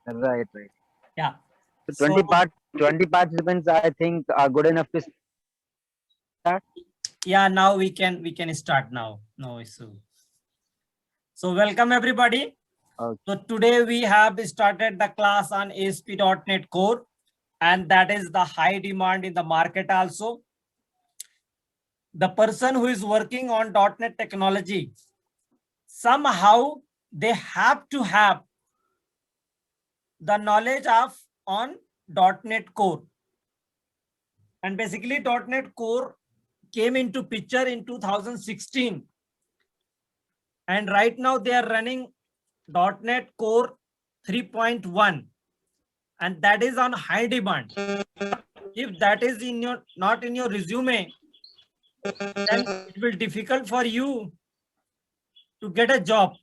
Right, right. Yeah. So So 20 participants, I think, are good enough to start. yeah, now we can start now. No issue. So welcome everybody. So today we have started the class on ASP.NET Core, and that is the high demand in the market also. The person who is working on .NET technology, somehow they have to have the knowledge of on .NET Core. And basically .NET Core came into picture in 2016. And right now they are running .NET Core 3.1, and that is on high demand. If that is in your not in your resume, then it will difficult for you to get a job,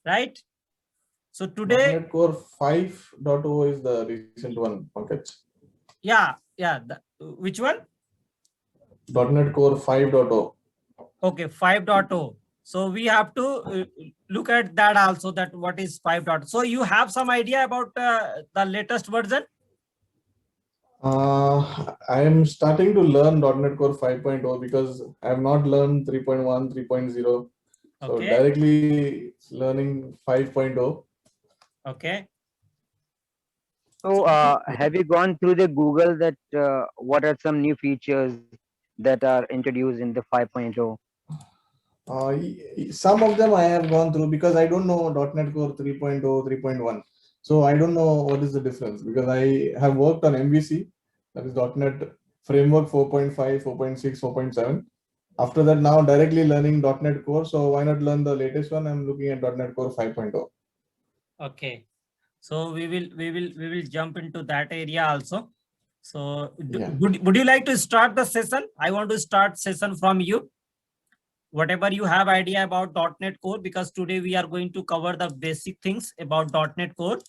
right? So today, .NET Core 5.0 is the recent one, Pankaj. yeah, which one? .NET Core 5.0. Okay, 5.0. So we have to look at that also, that what is 5.0. So you have some idea about the latest version? I am starting to learn .NET Core 5.0 because I have not learned 3.1, 3.0. So Okay. directly learning 5.0. Okay. So, have you gone through the Google that what are some new features that are introduced in the 5.0? Some of them I have gone through because I don't know .NET Core 3.0, 3.1. So I don't know what is the difference because I have worked on MVC, that is .NET Framework 4.5, 4.6, 4.7. After that, now directly learning .NET Core. So why not learn the latest one? I'm looking at .NET Core 5.0. Okay. So we will jump into that area also. So Yeah. would you like to start the session? I want to start session from you. Whatever you have idea about .NET Core, because today we are going to cover the basic things about .NET Core.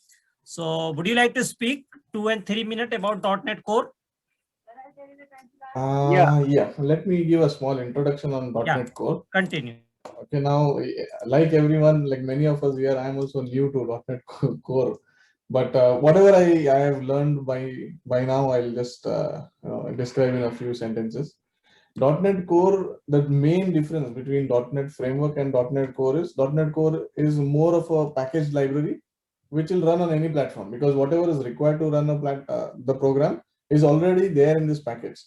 So would you like to speak 2 and 3 minutes about .NET Core? Yeah. Let me give a small introduction on Yeah. .NET Core. Continue. Okay, now, like everyone, like many of us here, I'm also new to .NET Core. But whatever I have learned by now, I'll just describe in a few sentences. .NET Core, the main difference between .NET Framework and .NET Core is .NET Core is more of a packaged library which will run on any platform because whatever is required to run the program is already there in this package.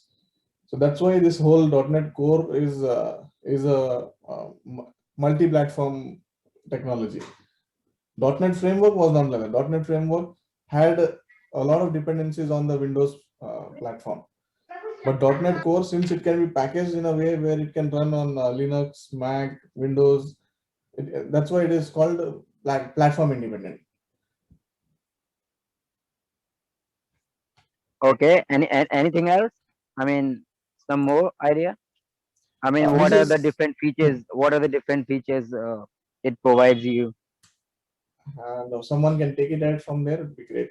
So that's why this whole .NET Core is a multi-platform technology. .NET Framework was not like that. .NET Framework had a lot of dependencies on the Windows platform. But .NET Core, since it can be packaged in a way where it can run on Linux, Mac, Windows, that's why it is called platform independent. Okay, anything else? I mean, some more idea? I mean, This what are the is different features? What are the different features it provides you? if someone can take it out from there, it'd be great.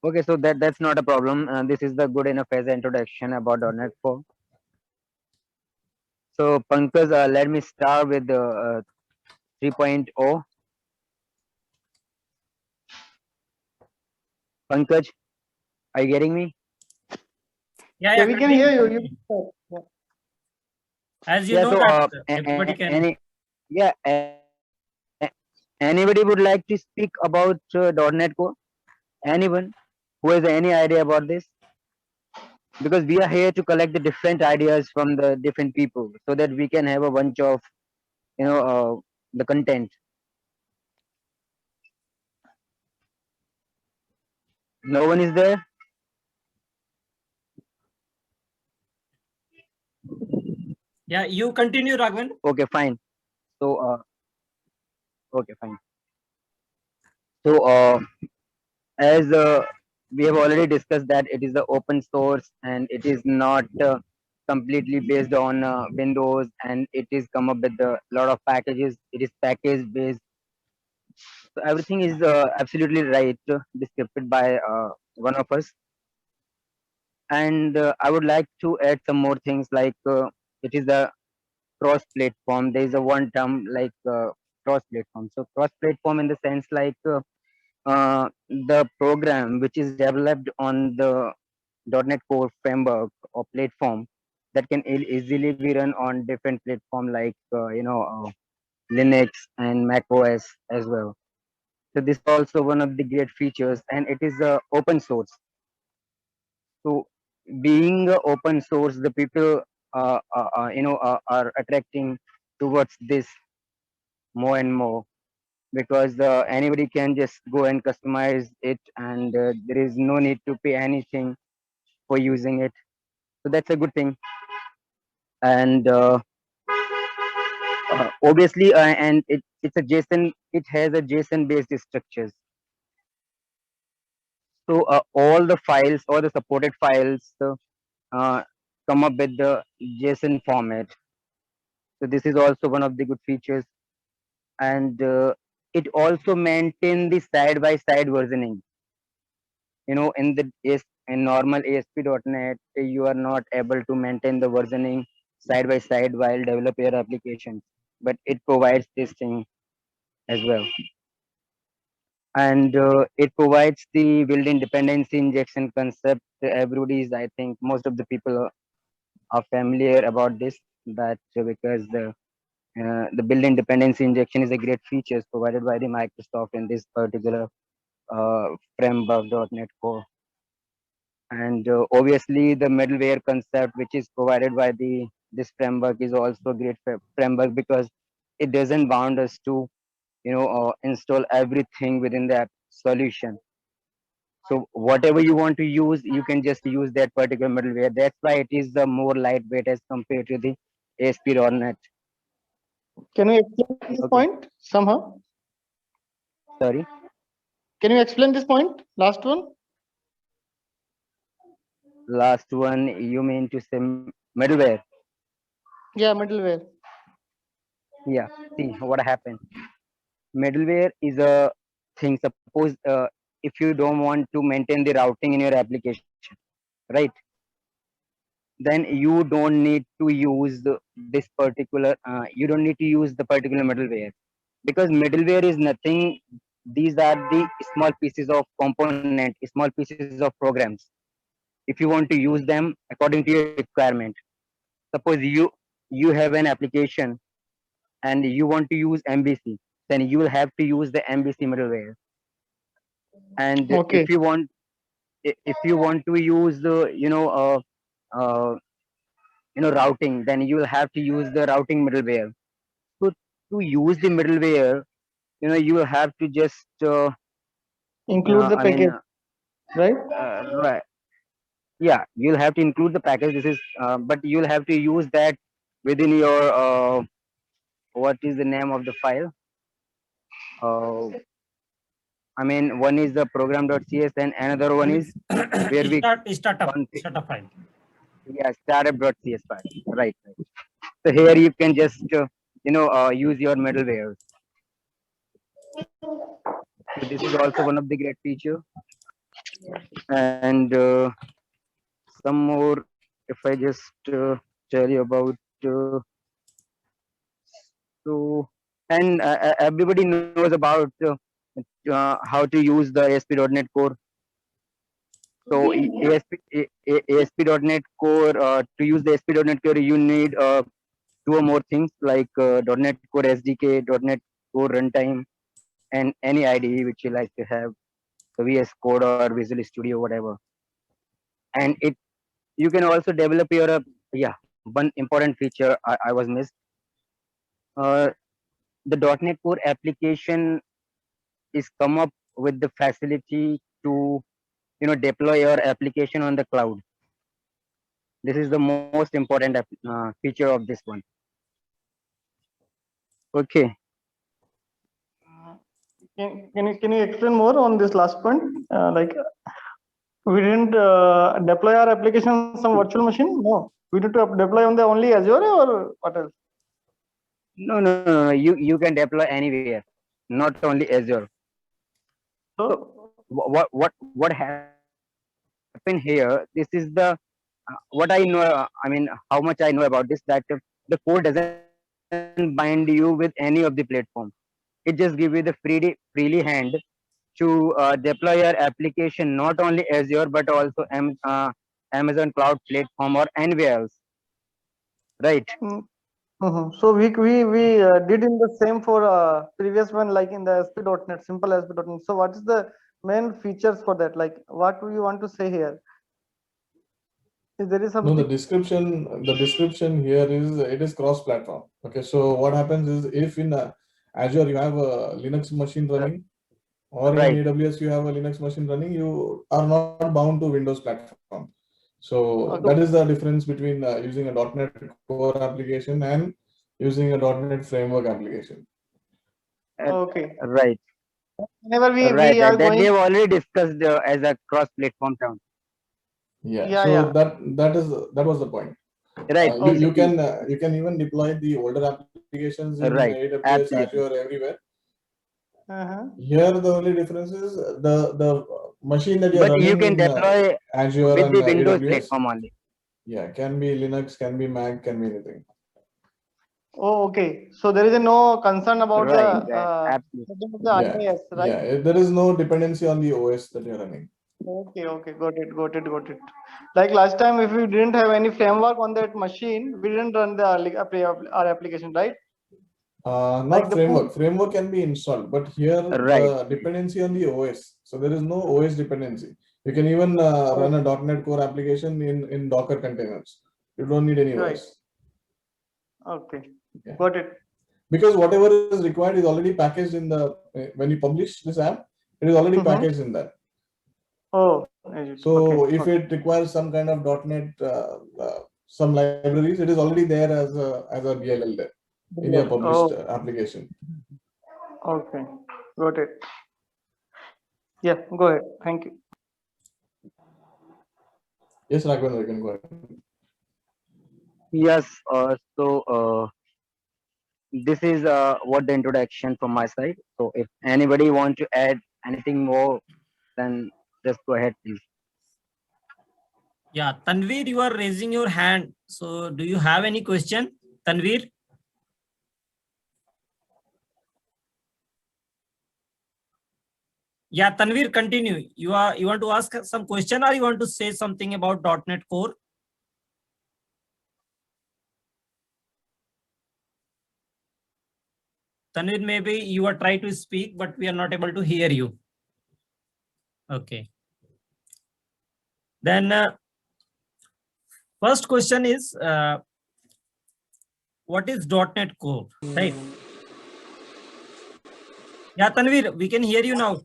Okay, so that's not a problem. This is the good enough as an introduction about .NET 4. So, Pankaj, let me start with the 3.0. Pankaj, are you getting me? Yeah, Yeah, we can continue, hear you. continue. As you Yeah. know So, that everybody can. yeah, anybody would like to speak about .NET Core? Anyone who has any idea about this? Because we are here to collect the different ideas from the different people, so that we can have a bunch of the content. No one is there. Yeah, you continue, Raghavan. Okay, fine. So, okay, fine. So, as we have already discussed that it is the open source and it is not completely based on Windows, and it is come up with a lot of packages. It is package based. So everything is absolutely right, described by one of us. And I would like to add some more things like it is the cross-platform. There is a one term like cross-platform. So cross-platform in the sense like the program which is developed on the .NET Core framework or platform that can easily be run on different platform like Linux and Mac OS as well. So this is also one of the great features, and it is open source. So being open source, the people are attracting towards this more and more because anybody can just go and customize it, and there is no need to pay anything for using it. So that's a good thing. And obviously, and it's a JSON. It has a JSON based structures. So all the files, all the supported files, uh, come up with the JSON format. So this is also one of the good features, and it also maintain the side by side versioning. In the in normal ASP.NET, you are not able to maintain the versioning side by side while develop your application, but it provides this thing as well. And it provides the built-in dependency injection concept. Everybody is, I think, most of the people are familiar about this. That because the built-in dependency injection is a great feature provided by the Microsoft in this particular framework .NET Core. And obviously, the middleware concept, which is provided by the this framework, is also a great framework because it doesn't bound us to install everything within that solution. So whatever you want to use, you can just use that particular middleware. That's why it is the more lightweight as compared to the ASP.NET. Can you explain this Okay. point somehow? Sorry. Can you explain this point? Last one? Last one, you mean to say middleware? Yeah, middleware. Yeah. See what happened. Middleware is a thing. Suppose if you don't want to maintain the routing in your application, right? Then you don't need to use this particular. You don't need to use the particular middleware because middleware is nothing. These are the small pieces of component, small pieces of programs. If you want to use them according to your requirement, suppose you have an application and you want to use MVC, then you will have to use the MVC middleware. And Okay. if you want to use the uh, routing, then you will have to use the routing middleware. So to use the middleware, you will have to just Include the I mean package, right? right. Yeah, you'll have to include the package. This is but you'll have to use that within your what is the name of the file. I mean, one is the program.cs and another one is where we Start a file. yeah, startup.cs file. Right. So here you can just use your middleware. So this is also one of the great feature. And some more, if I just tell you about so, and everybody knows about how to use the ASP.NET Core. So ASP.NET Core, to use the ASP.NET Core, you need two or more things like .NET Core SDK, .NET Core Runtime, and any IDE which you like to have, so VS Code or Visual Studio, whatever. And you can also develop your one important feature I was missed. The .NET Core application is come up with the facility to deploy your application on the cloud. This is the most important feature of this one. Okay. Can you explain more on this last point? Like we didn't deploy our application on some virtual machine. No, we need to deploy on the only Azure or what else? No. You can deploy anywhere, not only Azure. So what happened here? This is the what I know. I mean, how much I know about this. That the code doesn't doesn't bind you with any of the platform. It just gives you the freely hand to deploy your application not only Azure but also Amazon Cloud Platform or anywhere else, right? So we did in the same for previous one, like in the ASP.NET, simple ASP.NET. So what is the main features for that? Like what do you want to say here? Is there is No, something? the description here is it is cross-platform. Okay, so what happens is if in Azure you have a Linux machine running, or in Right. AWS you have a Linux machine running, you are not bound to Windows platform. So Okay. that is the difference between using a .NET Core application and using a .NET Framework application. Okay. Right. Whenever we Right. are That we going, have already discussed as a cross-platform term. Yeah. yeah, So yeah. that was the point. Right. You See, you can even deploy the older applications in right. AWS, Absolutely. Azure, everywhere. Uh-huh. Here the only difference is the machine that you're But you running can in deploy Azure with and the Windows AWS. platform only. Yeah, can be Linux, can be Mac, can be anything. Oh, okay. So there is no concern about the Right. Right. Absolutely. setting of the Yeah, IIS, right? yeah. There is no dependency on the OS that you're running. Okay, okay, got it. Like last time, if we didn't have any framework on that machine, we didn't run the our application, right? Like Not the framework. Framework can be installed, but here Right. the dependency on the OS. So there is no OS dependency. You can even run a .NET Core application in Docker containers. You don't need any right. OS. Okay, Yeah. got it. Because whatever is required is already packaged in the when you publish this app, it is already packaged in that. Oh, So okay. if it requires some kind of .NET, some libraries, it is already there as a DLL there in your published Oh, application. okay, got it. Yeah, go ahead. Thank you. Yes, Raghvendra, you can go ahead. Yes. This is what the introduction from my side. So if anybody want to add anything more, then just go ahead, please. Yeah, Tanvir, you are raising your hand. So do you have any question, Tanvir? Yeah, Tanvir, continue. You want to ask some question or you want to say something about .NET Core? Tanvir, maybe you are trying to speak, but we are not able to hear you. Okay. Then first question is, what is .NET Core, right? Yeah, Tanvir, we can hear you now.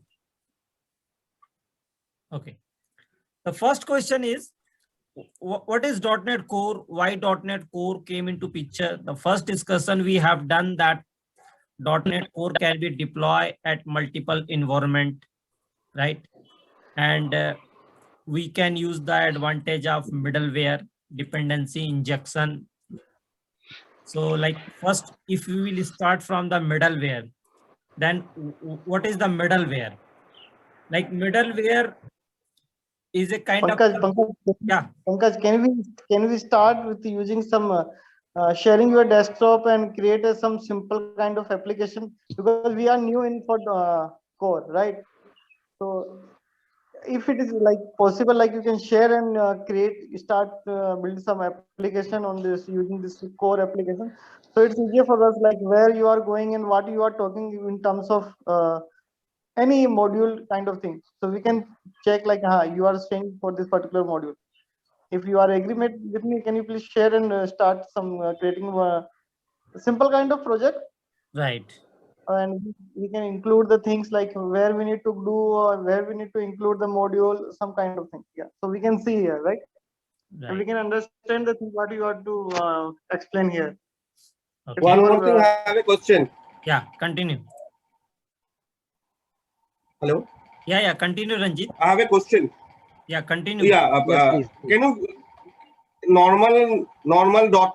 Okay. The first question is, what is .NET Core? Why .NET Core came into picture? The first discussion we have done that .NET Core can be deployed at multiple environment, right? And we can use the advantage of middleware dependency injection. So like first, if we will start from the middleware, then what is the middleware? Like middleware is a kind of, yeah. Pankaj, can we start with using some sharing your desktop and create some simple kind of application, because we are new in for core, right? So if it is like possible, like you can share and start build some application on this using this core application, so it's easier for us, like where you are going and what you are talking in terms of any module kind of thing, so we can check like you are staying for this particular module. If you are agreement with me, can you please share and start some creating a simple kind of project, Right. and we can include the things like where we need to do or where we need to include the module, some kind of thing. Yeah, so we can see here, right? And we Right. can understand the thing what you want to explain here. Okay. One more thing, I have a question. Yeah, continue. Hello. Yeah, continue, Ranjit. I have a question. Yeah, continue. Yeah, Yes, please. can you normal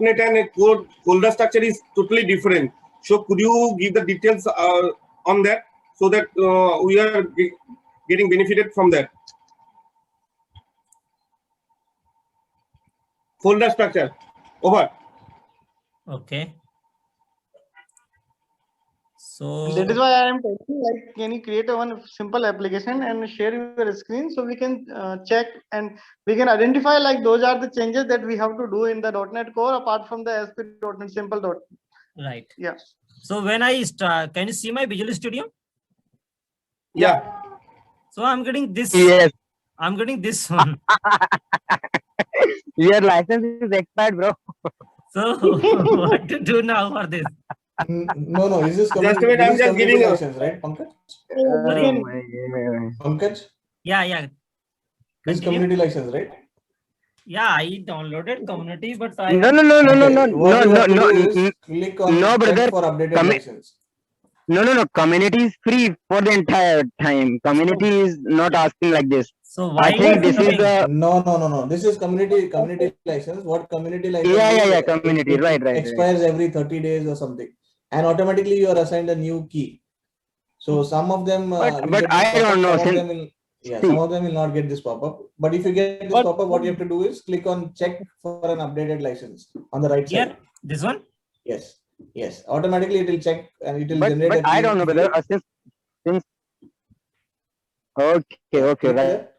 .NET and a code folder structure is totally different. So could you give the details on that so that we are getting benefited from that folder structure? Over. Okay. So That is why I am telling you, like, can you create a one simple application and share your screen so we can check and we can identify like those are the changes that we have to do in the .NET Core apart from the ASP.NET Simple. right. Yeah. So when I start, can you see my Visual Studio? Yeah. So I'm getting this. Yes. I'm getting this one. Your license is expired, bro. So what to do now for this? No, is this Just a community, minute, I'm this is just community giving a- license, right, Pankaj? Oh Again, my God. Pankaj, Yeah. this is Continue. community license, right? Yeah, I downloaded community, but I No, have no, no, no, no, Okay, no, what no, you no, have to no, do is click on no, check brother. for updated Commi- license. no. Community is free for the entire time. Community is not asking like this. so I why think is this is coming? the No. This is community license. What community license is? yeah. Community, It right. expires every 30 days or something, and automatically you are assigned a new key. So some of them will But get this I pop-up. don't know. Some of Since them will, yeah, see, some of them will not get this pop-up. But if you get this But- pop-up, what you have to do is click on check for an updated license on the right Here, side. this one. Yes. Automatically it will check and it will generate but a key I don't know, for brother. you. Since okay, Click right. there.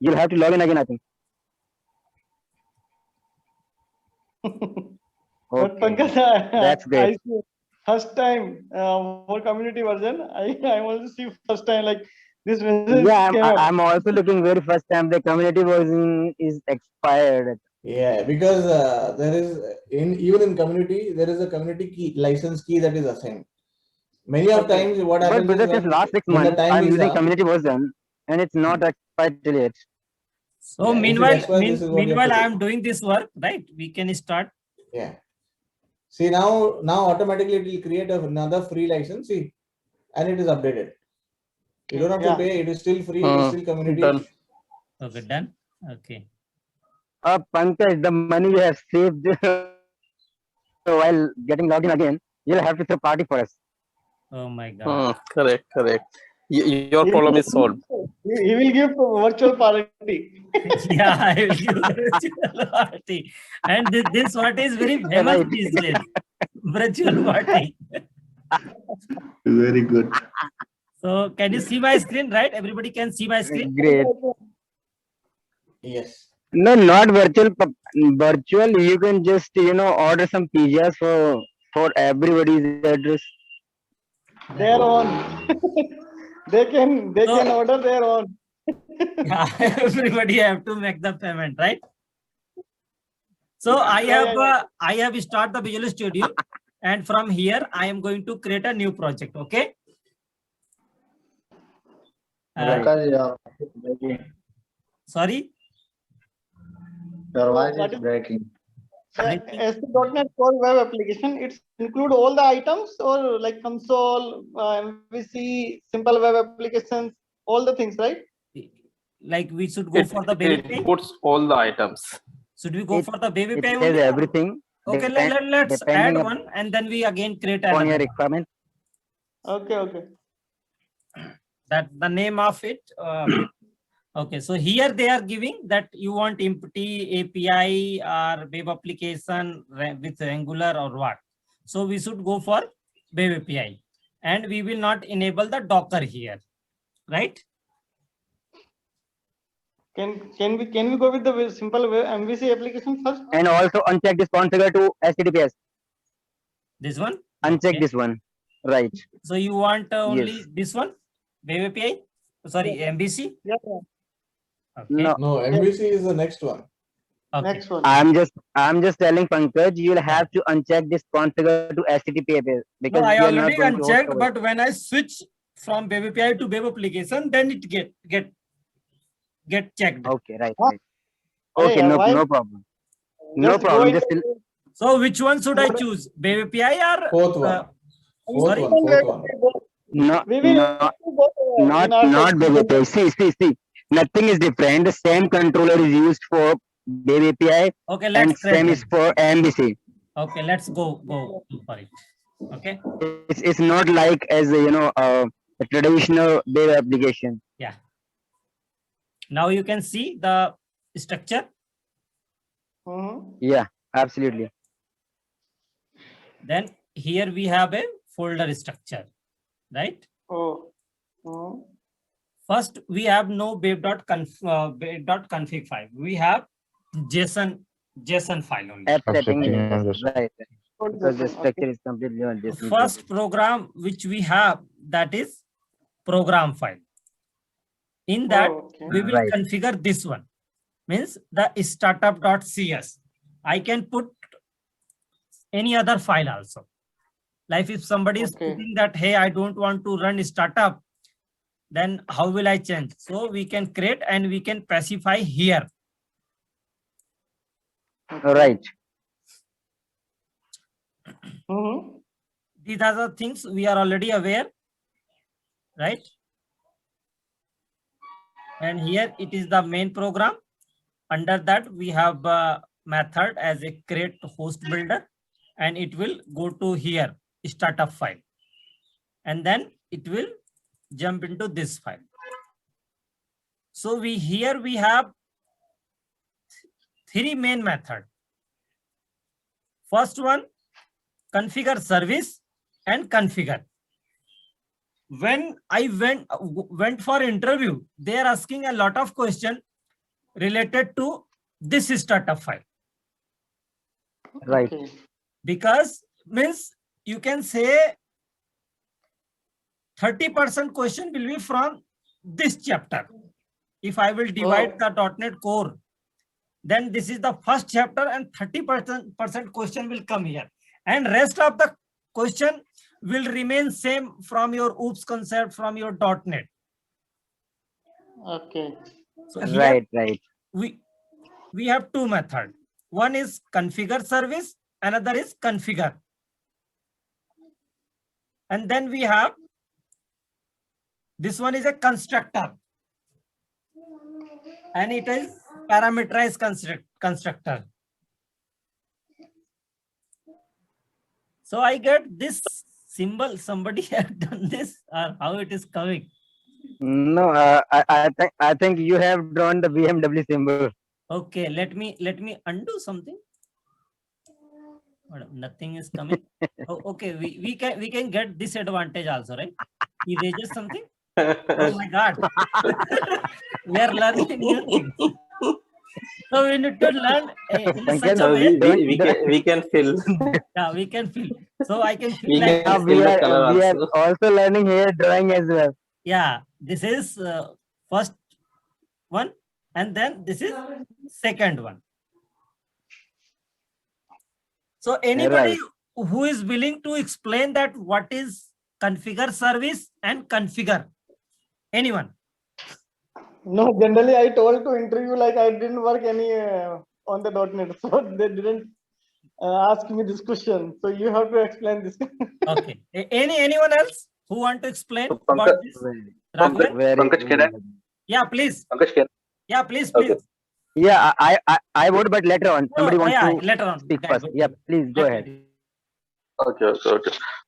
You'll have to log in again, I think. but Okay, Pankaj, that's great. I see first time for community version. I also see first time like this message Yeah, came up. I'm also looking very first time. The community version is expired. Yeah, because there is even in community there is a community key license key that is assigned. Many of Okay. times what But happens brother, is since last 6 when the months, time I'm is using up. community version, and it's not expired till yet. So Yeah, if it meanwhile, expires, this is what you have to I do. am doing this work, right? We can start. Yeah. See now automatically it will create another free license. See, and it is updated. You don't have Yeah. to pay. It is still free. It is still community. Done. Okay, done. Okay. Pankaj, the money you have saved while getting logged in again, you'll have to throw party for us. Oh my God. Correct. Your problem is solved. He will give virtual party. Yeah, I will give virtual party. And this what is very famous Right. these days. Virtual party. Very good. So can you see my screen, right? Everybody can see my screen. Great. Yes. No, not virtual. Virtual, you can just order some pizzas for everybody's address. Their own. they can So- order their own. Yeah, everybody have to make the payment, right? So I Yeah. have start the Visual Studio, and from here I am going to create a new project. Okay. Sorry. Your voice What is is- breaking. ASP.NET Core web application, it's include all the items or like console, MVC, simple web applications, all the things, right? Like we should go for the baby pay. It puts all the items. Should we go It- for the baby It pay says only? everything Okay, depend- let's depending add one and then we again create on your another. requirement. Okay. That the name of it. Okay, so here they are giving that you want empty API or web application with Angular or what. So we should go for web API, and we will not enable the Docker here, right? Can we go with the simple web MVC application first? And also uncheck this configure to HTTPS. This one. Uncheck Okay. this one. Right. So you want only Yes. this one, web API? Sorry, MVC. Yeah. Okay. No, No, MVC is the next one. Okay. Next one. I'm just telling Pankaj, you'll have to uncheck this configure to HTTPS because No, I we are not already going to host unchecked, our- but when I switch from web API to web application, then it get checked. Okay, right. Huh? Okay, Hey, no why- problem. No Just go problem. into- Just So which one should I choose? Web API or Fourth one. Fourth sorry? one. no, We will not in our not session. baby API. See. Nothing is different. The same controller is used for baby API Okay, and let's create same one. is for MVC. Okay, let's go for it. Okay. It's not like as a traditional baby application. Now you can see the structure. Mhm. Yeah, absolutely. Then here we have a folder structure, right? Oh. Hmm. First, we have no babe.config file. We have JSON file only. App setting Setting is and just right. Good Because the JSON, structure okay. is completely on The this. first program which we have, that is program file. In that, Oh, okay. we will Right. configure this one, means the startup.cs. I can put any other file also. Like if somebody is Okay. putting that, hey, I don't want to run startup, then how will I change? So we can create and we can specify here. Right. Mm-hmm. These are the things we are already aware, right? And here it is the main program. Under that we have a method as a create host builder, and it will go to here startup file, and then it will jump into this file. So here we have three main method. First one, configure service and configure. When I went for interview, they are asking a lot of question related to this startup file, Right. Okay. because means you can say 30% question will be from this chapter. If I will divide the .NET Core, then this is the first chapter and 30% question will come here, and rest of the question will remain same from your OOPS concept, from your .NET. Okay. So here Right. we have two methods. One is configure service, another is configure. And then we have this one is a constructor, and it is parameterized constructor. So I get this symbol, somebody have done this, or how it is coming? No, I think you have drawn the BMW symbol. Okay, let me undo something. Madam, nothing is coming. Oh, okay, we can get this advantage also, right? Erase something. Oh my God. We are learning new things. So we need to learn in such a way. we can fill. Yeah, we can fill. So I can feel We like can this. fill the color We are also. also learning here drawing as well. Yeah, this is first one, and then this is second one. So anybody who is willing to explain that what is configure service and configure? Anyone? No, generally I told to interview like I didn't work any on the .NET, so they didn't ask me this question. So you have to explain this. Okay. Anyone else who want to explain So, about this? Raghavan? Pankaj, can I? Yeah, please. Pankaj, can Yeah, please, Okay. please. Yeah, I would, but later on. Somebody wants yeah, to later on. speak Yeah, first. good, Yeah, good. please go ahead. Okay.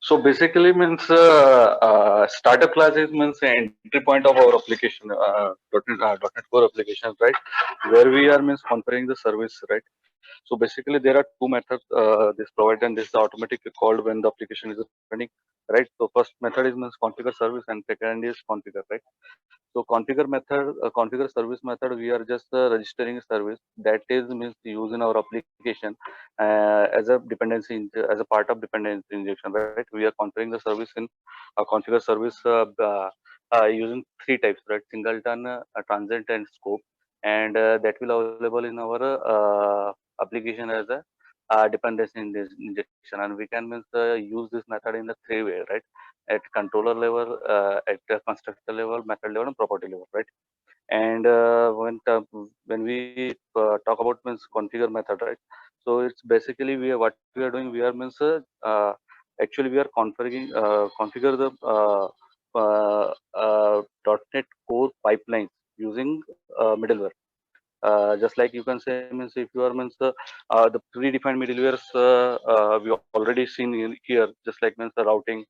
So basically means startup classes means entry point of our application, .NET Core application, right? Where we are means configuring the service, right? So basically there are two methods, this provide and this is automatically called when the application is running, right? So first method is means configure service and second is configure, right? So configure method, configure service method, we are just registering a service that is means used in our application as a dependency, as a part of dependency injection, right? We are configuring the service in configure service using three types, right? Singleton, transient, and scope, and that will available in our application as a dependency injection, and we can means use this method in the three way, right? At controller level, at the constructor level, method level, and property level, right? And when we talk about means configure method, right? So it's basically what we are doing. We are means actually we are configuring configure the .NET Core pipelines using middleware. Just like you can say means if you are means the predefined middlewares we already seen in here, just like means the routing,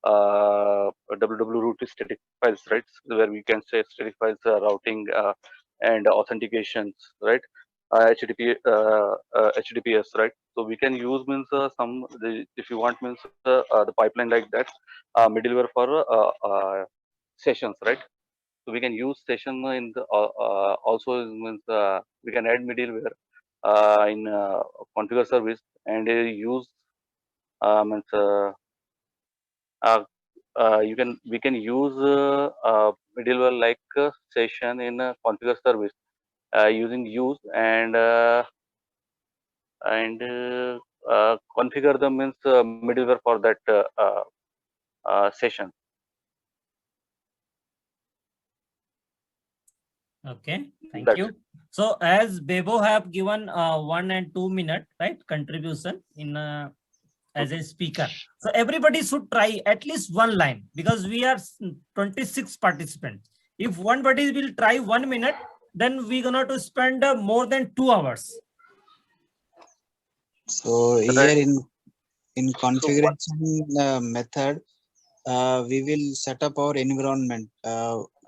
www root is static files, right? Where we can say static files routing and authentications, right? HTTPS, right? So we can use means if you want means the pipeline like that, middleware for sessions, right? So we can use session in the also means we can add middleware in configure service and use means you can we can use middleware like session in configure service using use and configure the means middleware for that session. Okay, thank That's you. So as Bebo have given 1 and 2 minute, right, contribution in as a speaker. So everybody should try at least one line because we are 26 participants. If one body will try 1 minute, then we're gonna to spend more than 2 hours. So right. here in configuration method, we will set up our environment.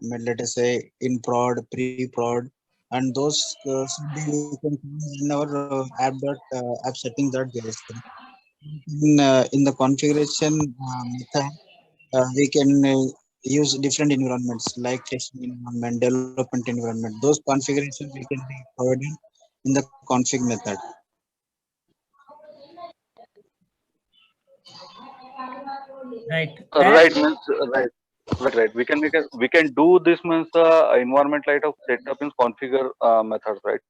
Let us say in prod, pre-prod, and those should be in our app settings that there is. In the configuration method, we can use different environments like testing environment, development environment. Those configurations we can be provided in the config method. Right. Right means right. We can do this means environment light of setup in configure methods, right?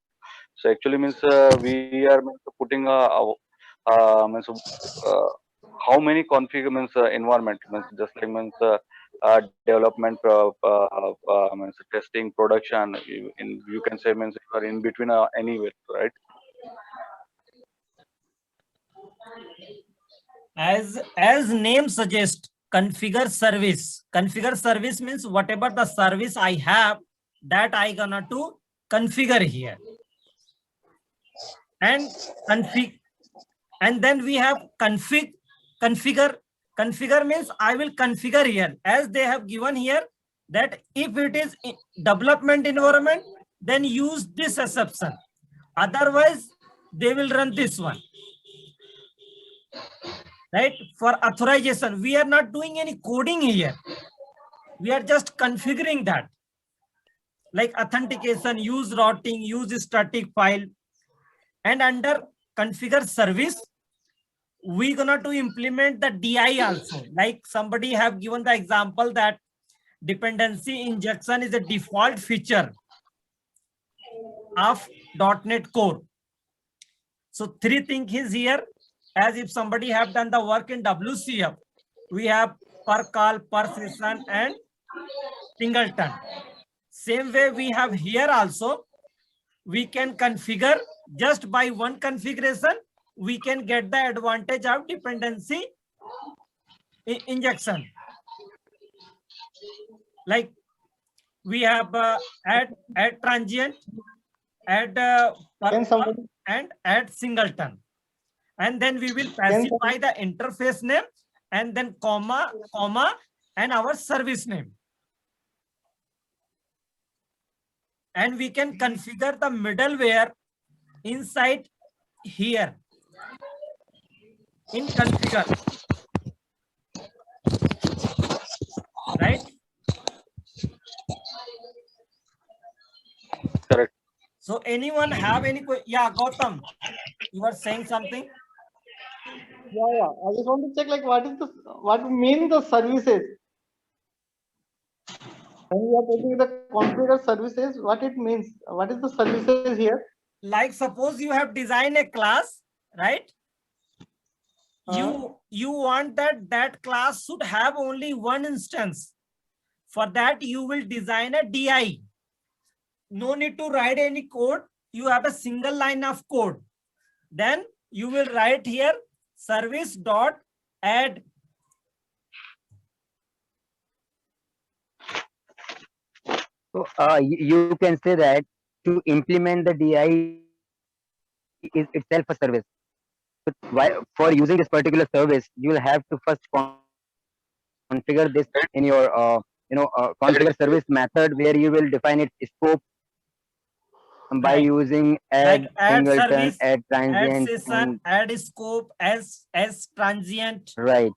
So actually means we are means putting means how many configure means environment means just like means development means testing production you can say means you are in between anywhere, right? As name suggests, configure service. Configure service means whatever the service I have, that I gonna to configure here. And config, and then we have configure. Configure means I will configure here as they have given here that if it is development environment, then use this exception. Otherwise, they will run this one. Right? For authorization, we are not doing any coding here. We are just configuring that. Like authentication, use routing, use static file. And under configure service, we gonna to implement the DI also. Like somebody have given the example that dependency injection is a default feature of .NET Core. So 3 things is here. As if somebody have done the work in WCF, we have per call, per session, and singleton. Same way we have here also. We can configure just by one configuration. We can get the advantage of dependency injection. Like we have add transient, add per call, and add singleton. And then we will specify the interface name and then comma, and our service name. And we can configure the middleware inside here in configure. Right? Correct. So anyone have any question? Yeah, Gautam, you were saying something? Yeah. I just want to check like what mean the services? When we are taking the configure services, what it means? What is the services here? Like suppose you have designed a class, right? You want that class should have only one instance. For that, you will design a DI. No need to write any code. You have a single line of code. Then you will write here service dot add. So you can say that to implement the DI is itself a service. So for using this particular service, you will have to first configure this in your configure service method where you will define its scope. by Right. using Like add add singleton, service, add add transient, session, and add scope as transient. right,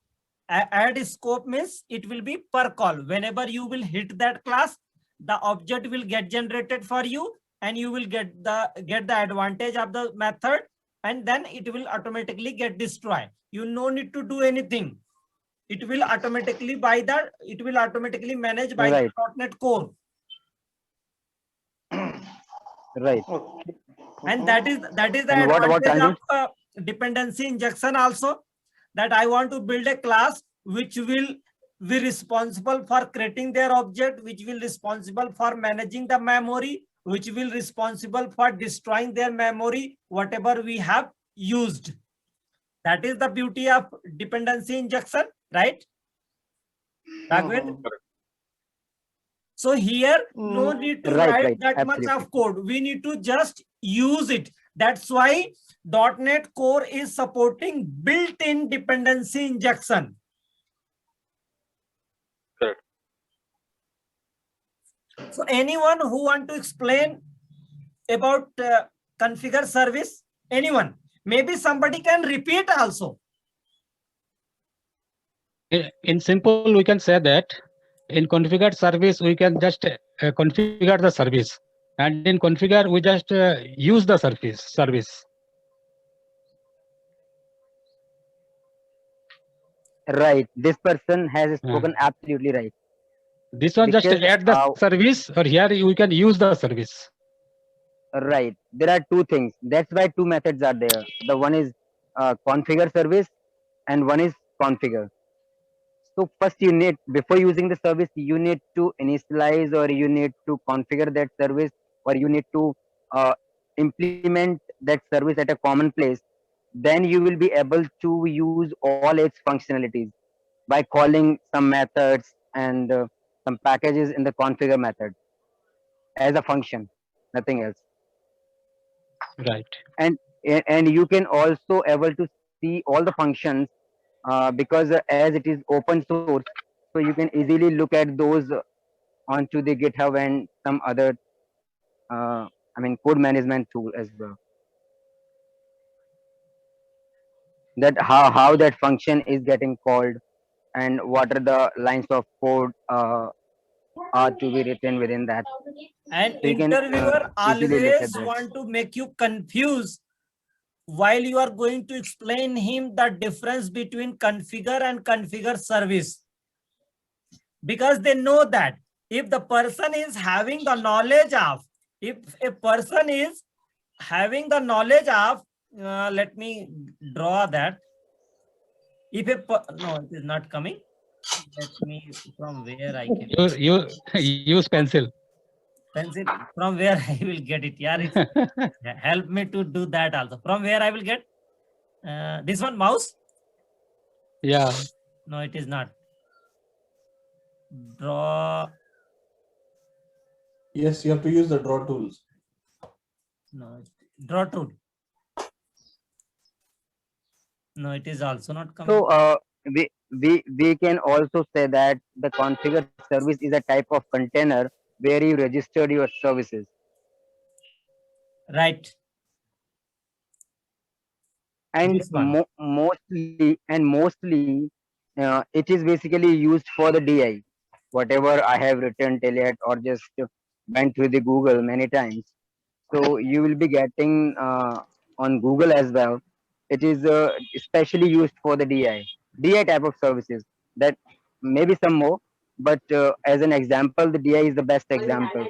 Add scope means it will be per call. Whenever you will hit that class, the object will get generated for you, and you will get the advantage of the method, and then it will automatically get destroyed. You no need to do anything. It will automatically manage by right, the .NET Core. right. Okay. And that is the And what advantage Ranjan? of dependency injection also, that I want to build a class which will be responsible for creating their object, which will responsible for managing the memory, which will responsible for destroying their memory, whatever we have used. That is the beauty of dependency injection, right? Raghavendra? So here, no need to Right, write right, that much absolutely. of code. We need to just use it. That's why .NET Core is supporting built-in dependency injection. Correct. So anyone who want to explain about configure service? Anyone? Maybe somebody can repeat also. In simple, we can say that in configured service, we can just configure the service. And in configure, we just use the service. Right. This person has spoken absolutely right. This one just Because, add the service, or here we can use the service. right. There are two things. That's why two methods are there. The one is configure service and one is configure. So first you need, before using the service, you need to initialize or you need to configure that service, or you need to implement that service at a common place. Then you will be able to use all its functionalities by calling some methods and some packages in the configure method as a function, nothing else. Right. And you can also able to see all the functions because as it is open source, so you can easily look at those onto the GitHub and some other code management tool as well, that how that function is getting called and what are the lines of code are to be written within that. And So you can interviewer easily look at always that. want to make you confused while you are going to explain him the difference between configure and configure service. Because they know that if the person is having the knowledge of, if a person is having the knowledge of, let me draw that. If a, no, it is not coming. Let me, from where I can. You use pencil. Pencil, from where I will get it? Yeah, it's, help me to do that also. From where I will get this one, mouse? Yeah. No, it is not. Draw. Yes, you have to use the draw tools. No, draw tool. No, it is also not coming. So we can also say that the configure service is a type of container where you registered your services. Right. And mostly it is basically used for the DI. Whatever I have written till yet or just went through the Google many times. So you will be getting on Google as well. It is especially used for the DI type of services. That maybe some more, but as an example, the DI is the best example.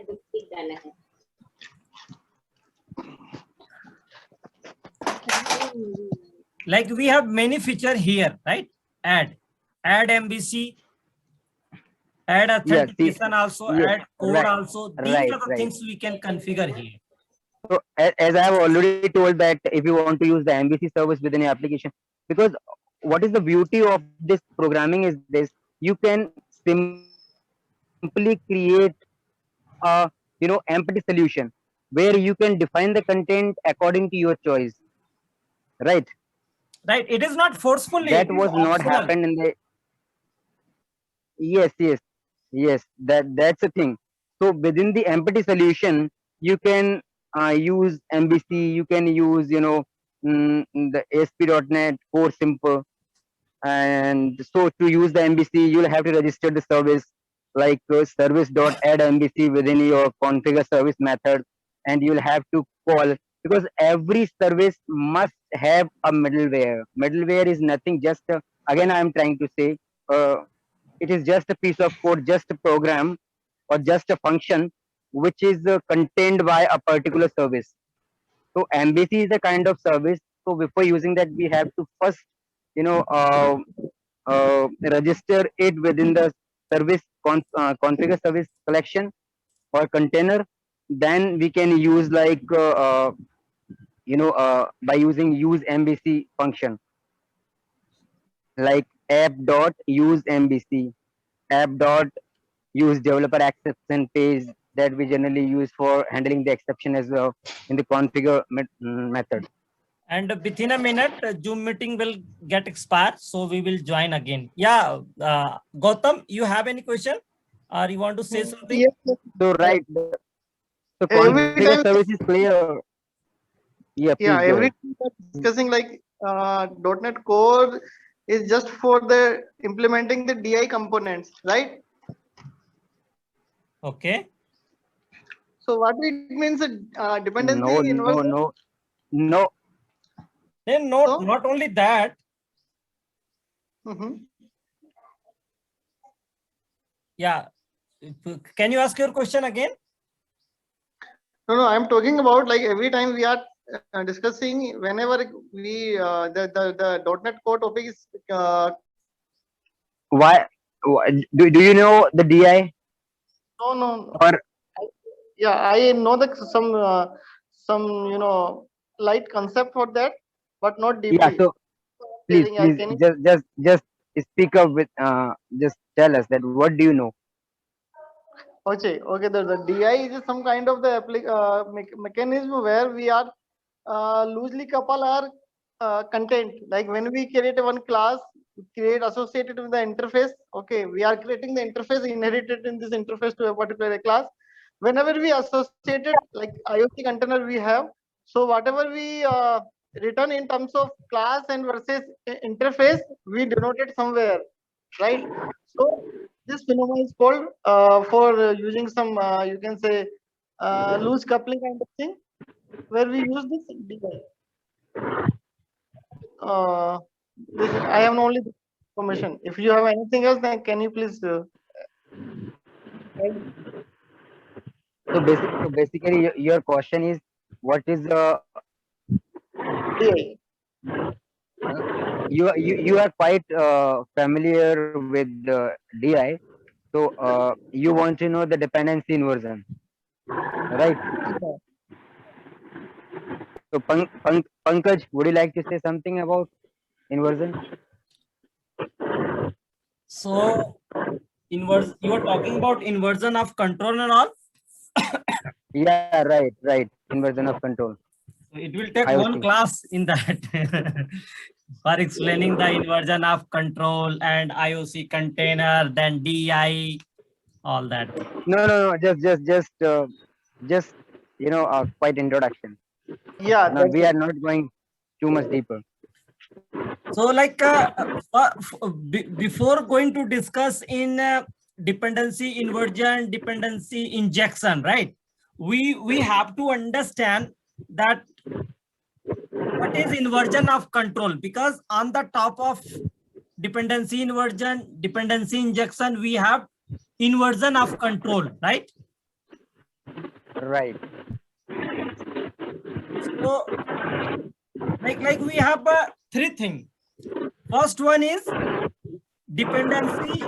Like we have many feature here, right? Add MVC, add authentication also, yes, add code right, also. These right, are the right. things we can configure here. So as I have already told that if you want to use the MVC service within your application, because what is the beauty of this programming is this, you can simply create a empty solution where you can define the content according to your choice, right? Right, it is not forcefully. That was not happened in the yes, that's the thing. So within the empty solution, you can use MVC, you can use, the ASP.NET Core Simple. And so to use the MVC, you'll have to register the service like service.add MVC within your configure service method, and you'll have to call, because every service must have a middleware. Middleware is nothing, just again I'm trying to say, it is just a piece of code, just a program, or just a function which is contained by a particular service. So MVC is a kind of service. So before using that, we have to first, register it within the service configure service collection or container. Then we can use like by using use MVC function, like app.use MVC, app.use developer exception page, that we generally use for handling the exception as well in the configure method. And within a minute, Zoom meeting will get expired, so we will join again. Yeah, Gautam, you have any question, or you want to say something? Yes. So right, so configure service is clear. Yeah, please Yeah, go every ahead. time we're discussing like .NET Core is just for the implementing the DI components, right? Okay. So what it means, dependency No, inversion. no. Then not only that. Yeah. Can you ask your question again? No, I'm talking about like every time we are discussing, whenever we the .NET Core topic is Why do you know the DI? no. Or Yeah, I know that some light concept for that, but not deeply. yeah, so please Can you just speak up with just tell us that what do you know? okay, the DI is some kind of the mechanism where we are loosely couple our content. Like when we create one class, create associated with the interface. Okay, we are creating the interface inherited in this interface to a particular class. Whenever we associated like IoT container we have, so whatever we return in terms of class and versus interface, we denote it somewhere, right? So this phenomenon is called for using some you can say loose coupling kind of thing, where we use this DI. I have only this information. If you have anything else, then can you please? So basically, your question is, what is DI. You are quite familiar with DI, so you want to know the dependency inversion, right? So Pankaj, would you like to say something about inversion? So you are talking about inversion of control and all? Yeah, right. Inversion of control. So it will take IoT. one class in that for explaining the inversion of control and IOC container, then DI, all that. No. Just quite introduction. Yeah. No, we are not going too much deeper. So like before going to discuss in dependency inversion, dependency injection, right? We have to understand that what is inversion of control, because on the top of dependency inversion, dependency injection, we have inversion of control, right? Right. So like we have three things. First one is dependency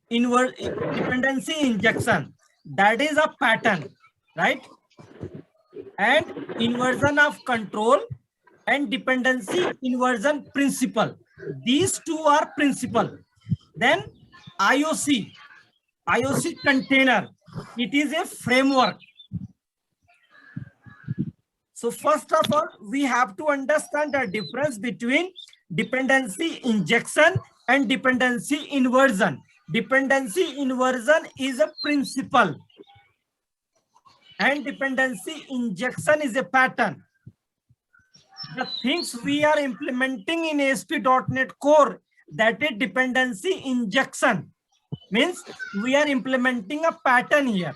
injection. That is a pattern, right? And inversion of control and dependency inversion principle. These two are principle. Then IOC container. It is a framework. So first of all, we have to understand the difference between dependency injection and dependency inversion. Dependency inversion is a principle. and dependency injection is a pattern. The things we are implementing in ASP.NET Core, that is dependency injection, means we are implementing a pattern here.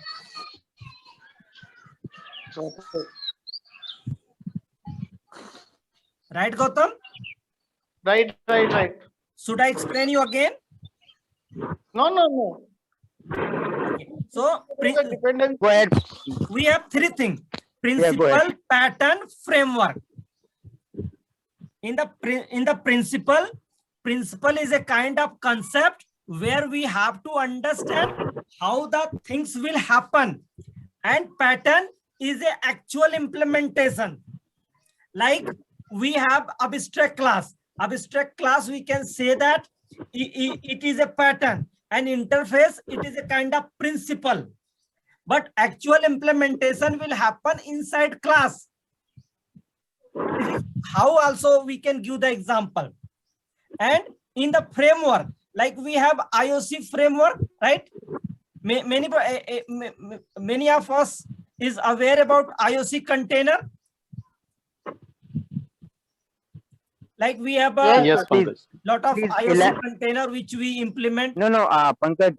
Right, Gautam? Right. Should I explain you again? No. Okay. So Dependent. Go ahead. we have three things: Yeah, go principle, ahead. pattern, framework. In the principle is a kind of concept where we have to understand how the things will happen, and pattern is a actual implementation. Like we have abstract class. Abstract class, we can say that it is a pattern, and interface, it is a kind of principle. But actual implementation will happen inside class. This is how also we can give the example. And in the framework, like we have IOC framework, right? Many of us is aware about IOC container. Like we have a Yes, please. lot of Please IOC container which we implement. No, Pankaj.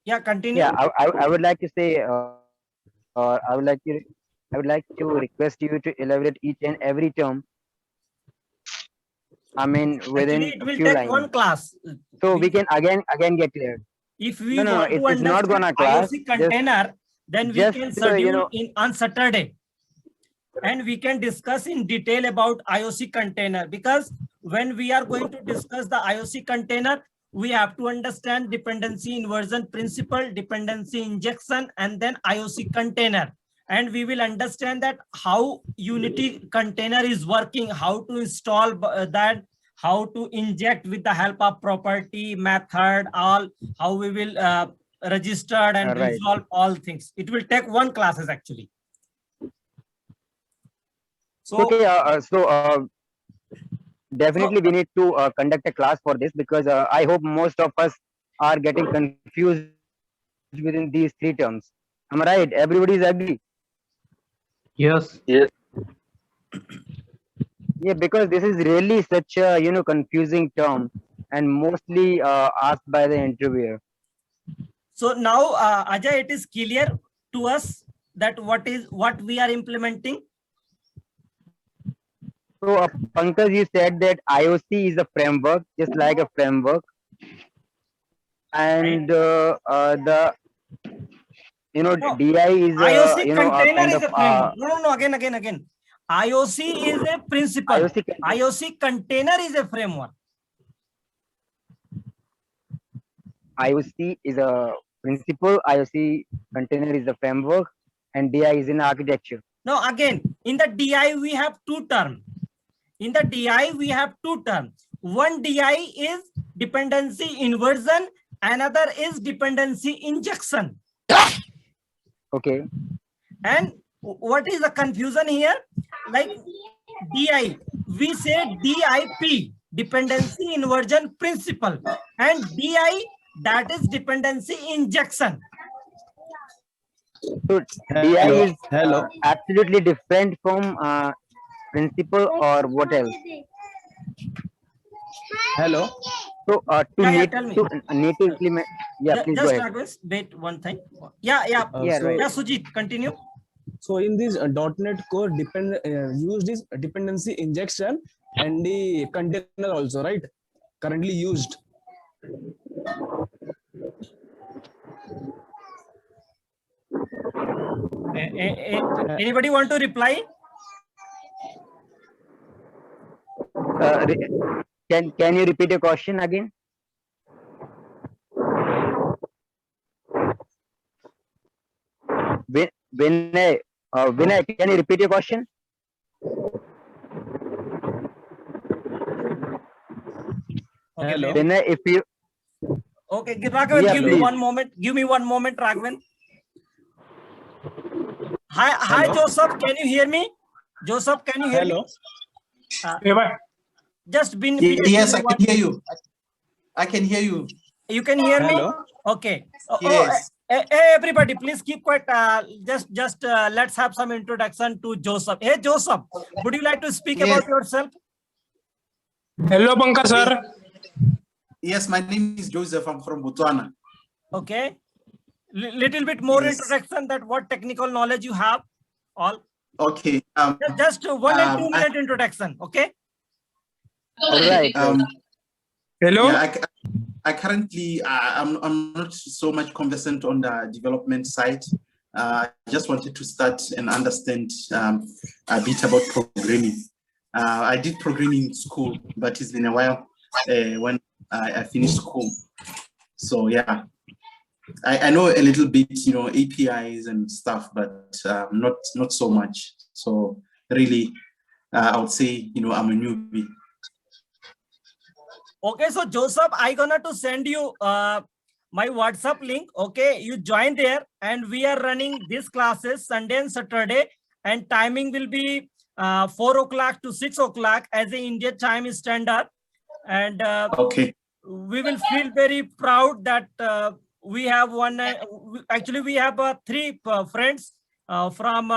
Yeah, continue. Yeah, I would like to say, I would like to request you to elaborate each and every term. I mean, within Actually, it will few take lines, one class. so we can again get clear. If we No, want to it's not understand gonna class. IOC container, then we just, can you know, schedule on Saturday, and we can discuss in detail about IOC container, because when we are going to discuss the IOC container, we have to understand dependency inversion principle, dependency injection, and then IOC container. And we will understand that how Unity container is working, how to install that, how to inject with the help of property, method, all, how we will register and Right. resolve all things. It will take one classes actually. So, okay, definitely we need to conduct a class for this, because I hope most of us are getting confused within these three terms. Am I right? Everybody is agree? Yes. Yes. Yeah, because this is really such a confusing term, and mostly asked by the interviewer. so now Ajay, it is clear to us that what we are implementing. So Pankaj, you said that IOC is a framework, just like a framework, and the No, DI is IOC a container kind is of a framework. No, again. IOC is a principle. IOC container is a framework. IOC is a principle, IOC container is a framework, and DI is an architecture. Now again, in the DI we have two terms. In the DI we have two terms. One DI is dependency inversion, another is dependency injection. Okay. And what is the confusion here? Like DI, we say DIP, dependency inversion principle, and DI, that is dependency injection. So DI is absolutely different from principle, or what else? Hello. So tell me. need to implement. Yeah, please go Just ahead. wait one thing. Yeah, Sujit, continue. So in this .NET Core used is dependency injection and the container also, right? Currently used. Anybody want to reply? Can you repeat your question again? Vinay, can you repeat your question? Okay, Hello. Vinay, if you okay, Raghavan, Yeah, give me please. one moment. Give me one moment, Raghavan. Hi, Hello. Joseph. Can you hear me? Joseph, can you hear Hello. me? Just been. Yes, I can hear you. I can hear you. You can hear Hello. me? Okay. Yes. Hey, everybody, please keep quiet. Just let's have some introduction to Joseph. Hey, Joseph, would you like to speak about yourself? Hello, Pankaj sir. Yes, my name is Joseph. I'm from Botswana. Okay. Little bit more Yes. introduction that what technical knowledge you have. All. Okay. Just 1 and 2 minute introduction. Okay. Right. Hello. Yeah, I currently I'm not so much conversant on the development side. I just wanted to start and understand a bit about programming. I did programming in school, but it's been a while when I finished school. So yeah, I know a little bit, you know, APIs and stuff, but not so much. So really, I would say, you know, I'm a newbie. Okay, so Joseph, I gonna to send you my WhatsApp link. Okay, you join there, and we are running these classes Sunday and Saturday, and timing will be 4 o'clock to 6 o'clock as the Indian time is standard. And okay, we will feel very proud that we have one. Actually, we have 3 friends from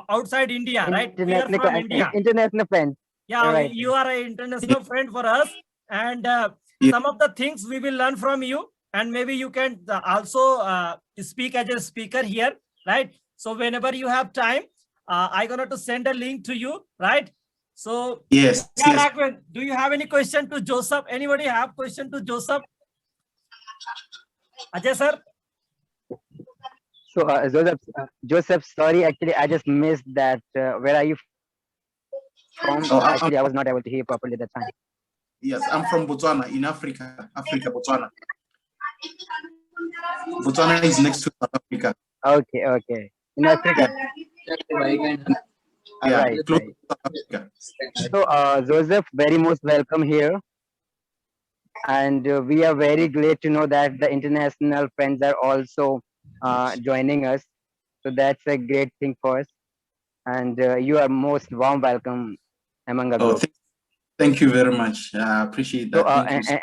outside India, right? We are from India. International friends. Yeah, Right. you are an international friend for us, and some of the things we will learn from you, and maybe you can also speak as a speaker here, right? So whenever you have time, I gonna to send a link to you, right? So yes, yeah, yes. Raghavan, do you have any question to Joseph? Anybody have question to Joseph? Ajay sir? So Joseph, sorry, actually, I just missed that. Where are you from? Oh, Actually, I was not able to hear properly that time. Yes, I'm from Botswana in Africa. Botswana. Botswana is next to South Africa. Okay, okay. In Africa. Yeah, Right, close right. to South Africa. So, Joseph, very most welcome here. And we are very glad to know that the international friends are also joining us. So that's a great thing for us. And you are most warm welcome among the Oh, group. thank you very much. I appreciate So, that. Thank you.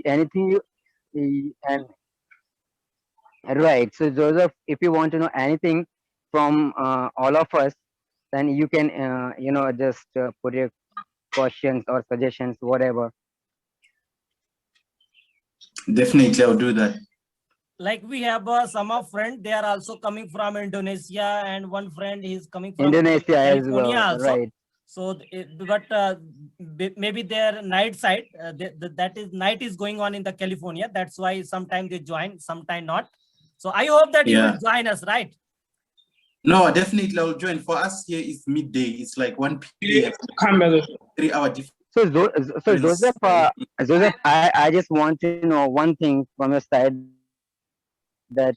anything you, and right. So, Joseph, if you want to know anything from all of us, then you can, you know, just put your questions or suggestions, whatever. Definitely, I'll do that. Like we have some of friend, they are also coming from Indonesia, and one friend is coming from Indonesia as California well, also. right? So, maybe their night side, that is night is going on in the California. That's why sometime they join, sometime not. So I hope that you will join us, right? No, definitely I'll join. For us here, it's midday. It's like 1 p.m. 3 hour difference. So Joseph, I just want to know one thing from your side, that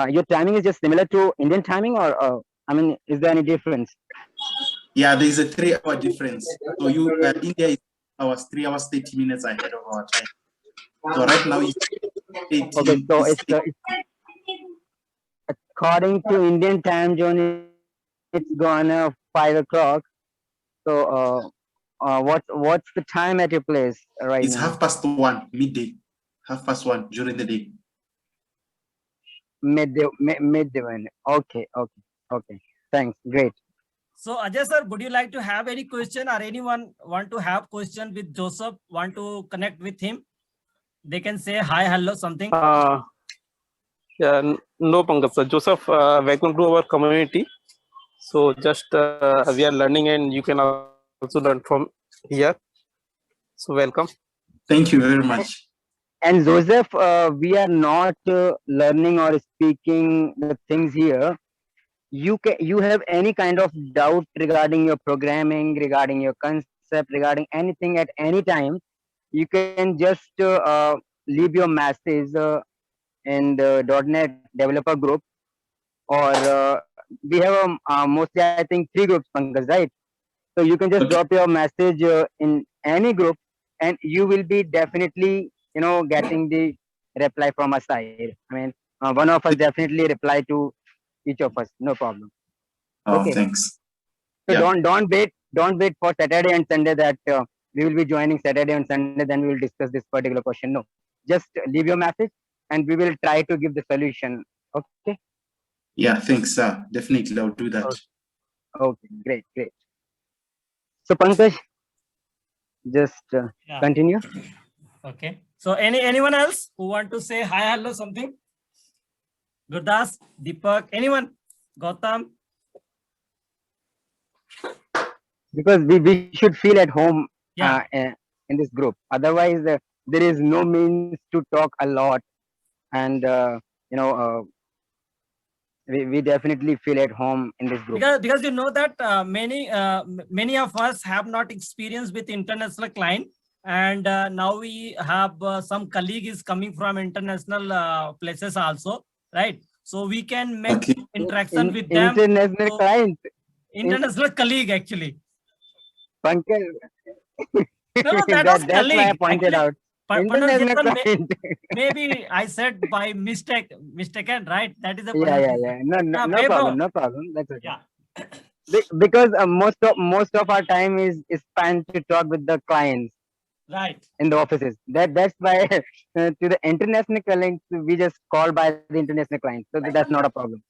your timing is just similar to Indian timing, or I mean, is there any difference? Yeah, there's a 3 hour difference. So India is 3 hours 30 minutes ahead of our time. So right now it's 18. Okay, so it's according to Indian time zone, it's gonna 5 o'clock. So what's the time at your place right It's now? 1:30, midday. 1:30 during the day. Midday one. Okay. Thanks. Great. So Ajay sir, would you like to have any question, or anyone want to have question with Joseph, want to connect with him? They can say hi, hello, something. Yeah, no, Pankaj sir. Joseph, welcome to our community. So just we are learning, and you can also learn from here. So welcome. Thank you very much. And Joseph, we are not learning or speaking the things here. You have any kind of doubt regarding your programming, regarding your concept, regarding anything at any time, you can just leave your message in the .NET developer group, or we have mostly, I think, 3 groups, Pankaj, right? So you can just drop your message in any group, and you will be definitely, you know, getting the reply from our side. I mean, one of us definitely reply to each of us, no problem. Oh, Okay. thanks. So don't wait for Saturday and Sunday that we will be joining Saturday and Sunday, then we will discuss this particular question. No, just leave your message, and we will try to give the solution Okay. Yeah, thanks. Definitely, I'll do that. Okay, great, great. So Pankaj, just Yeah. continue. Okay. So anyone else who want to say hi, hello, something? Gurdas, Deepak, anyone? Gautam? Because we should feel at home Yeah. in this group. Otherwise, there is no means to talk a lot, and you know, we definitely feel at home in this group. Because you know that many of us have not experience with international client, and now we have some colleague is coming from international places also, right? So we can make interaction with them. International So, client. international colleague actually. Pankaj. No, that was That's why I colleague. pointed Actually, out. International client. maybe I said by mistaken, right? That is the Yeah. No problem. No problem. That's okay. Yeah. Because most of our time is spent to talk with the clients. Right. In the offices. That's why to the international clients we just call by the international clients. So that's not a problem.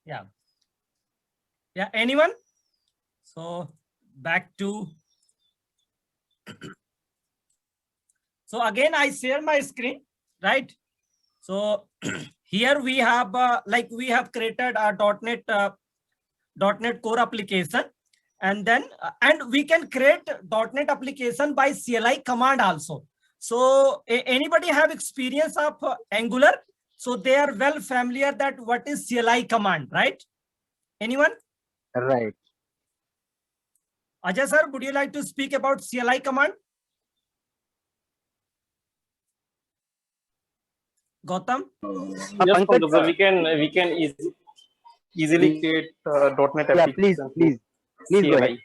Yeah. Yeah. Anyone? So back to. So again, I share my screen, right? So here we have we have created a .NET Core application, and then and we can create .NET application by CLI command also. So anybody have experience of Angular? So they are well familiar that what is CLI command, right? Anyone? Right. Ajay sir, would you like to speak about CLI command? Gautam? Yes, Pankaj, we can easily create .NET yeah, application. Please go ahead.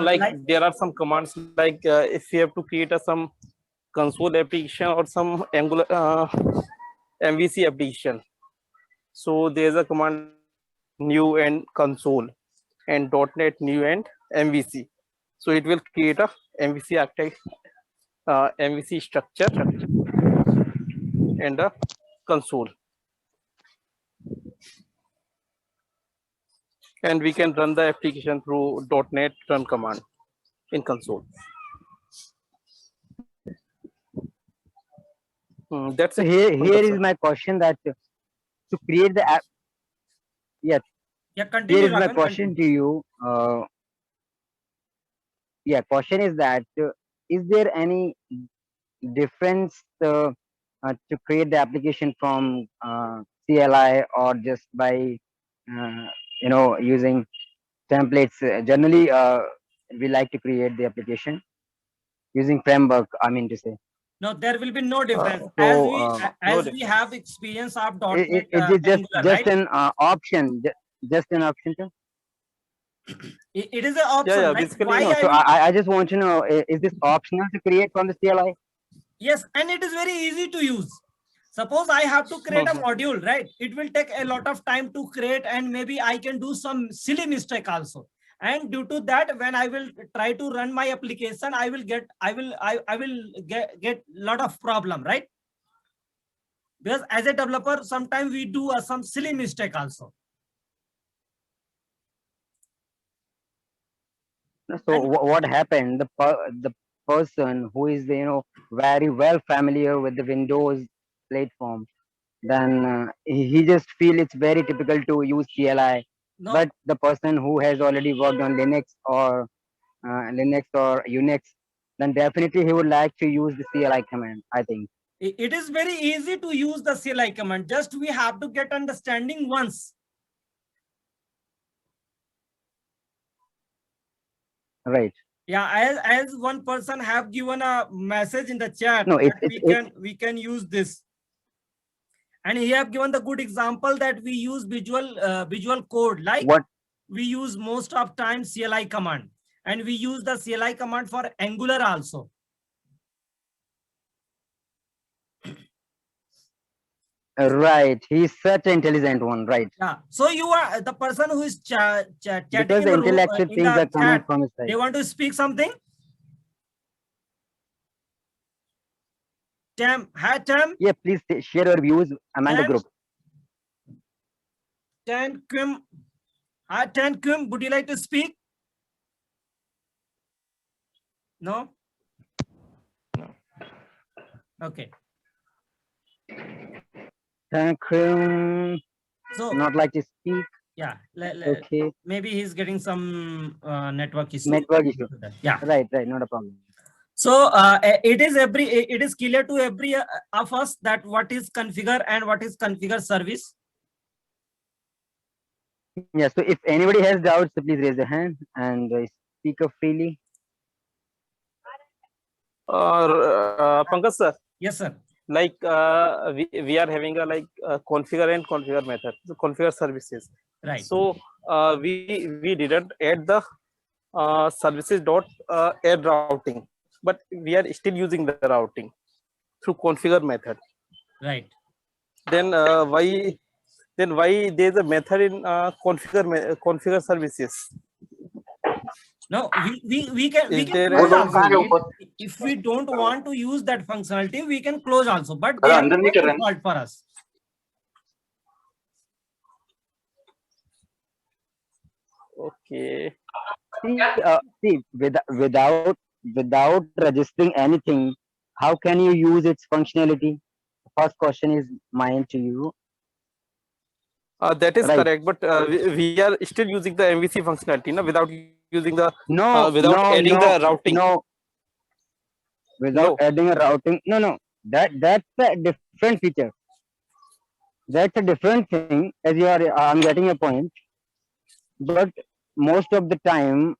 Like there are some commands like if you have to create some console application or some Angular MVC application. So there's a command new and console and .NET new and MVC. So it will create a MVC architect, MVC structure and a console. And we can run the application through .NET run command in console. That's so here is my question that to create the app. Yes. Yeah, continue. Here is my question to you. Yeah, question is that is there any difference to create the application from CLI or just by using templates? Generally, we like to create the application using framework. I mean to say. No, there will be no difference as we have experience of .NET. It is just right? an option, just an option. Too? It is an option. Yeah, like basically. why So I just want to know: is this optional to create from the CLI? Yes, and it is very easy to use. Suppose I have to create a module, right? It will take a lot of time to create, and maybe I can do some silly mistake also. And due to that, when I will try to run my application, I will get lot of problem, right? Because as a developer, sometimes we do some silly mistake also. So what happened? The person who is very well familiar with the Windows platform, then he just feel it's very typical to use CLI. No. But the person who has already worked on Linux or Unix, then definitely he would like to use the CLI command, I think. It is very easy to use the CLI command. Just we have to get understanding once. Right. Yeah, as one person have given a message in the chat, no, we can use this. And he have given the good example that we use visual code, like what we use most of time CLI command, and we use the CLI command for Angular also. Right, he's such an intelligent one, right? Yeah. So you are the person who is chatting because the intellectual things are coming from his side. They want to speak something. Tam, hi Tam. Yeah, please share your views among the Tam? group. Tan Kim. Hi Tan Kim, would you like to speak? No? No. Okay. Thank you. So Not like to speak. yeah, Okay. maybe he's getting some network issue. Network issue. Yeah. Right, not a problem. So it is clear to every of us that what is configure and what is configure service. Yeah, so if anybody has doubts, so please raise your hand and speak up freely. Pankaj sir. Yes, sir. Like we are having a configure and configure method, so configure services. Right. So we didn't add the services dot add routing, but we are still using the routing through configure method. Right. Then why there's a method in configure services? No, we can Is there close a- also. If we don't want to use that functionality, we can close also. But they are not default for us. Okay. See, without registering anything, how can you use its functionality? First question is mine to you. That is Right. correct, but we are still using the MVC functionality, no, without using the without adding the routing. Without adding a routing. No. That's a different feature. That's a different thing. As you are, I'm getting a point. But most of the time,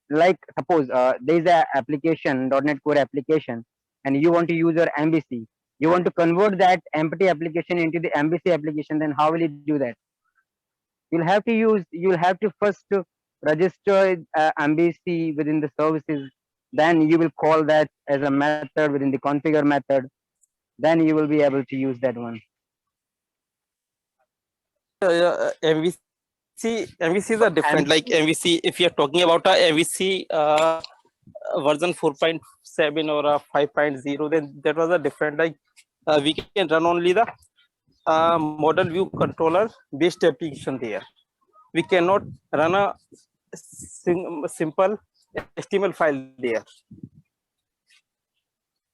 like suppose there is a application, .NET Core application, and you want to use your MVC. You want to convert that empty application into the MVC application. Then how will you do that? You'll have to first register MVC within the services. Then you will call that as a method within the configure method. Then you will be able to use that one. MVCs are different. Like MVC, if you're talking about a MVC version 4.7 or a 5.0, then that was a different. Like we can run only the model view controller based application there. We cannot run a simple HTML file there.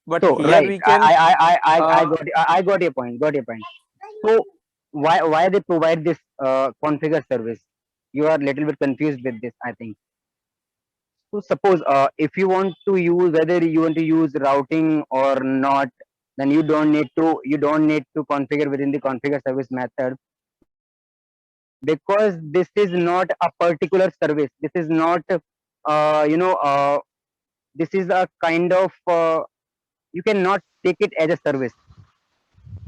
But So here right, we can. I got your point. So why they provide this configure service? You are a little bit confused with this, I think. So suppose if you want to use, whether you want to use routing or not, then you don't need to configure within the configure service method, because this is not a particular service. This is not this is a kind of you cannot take it as a service,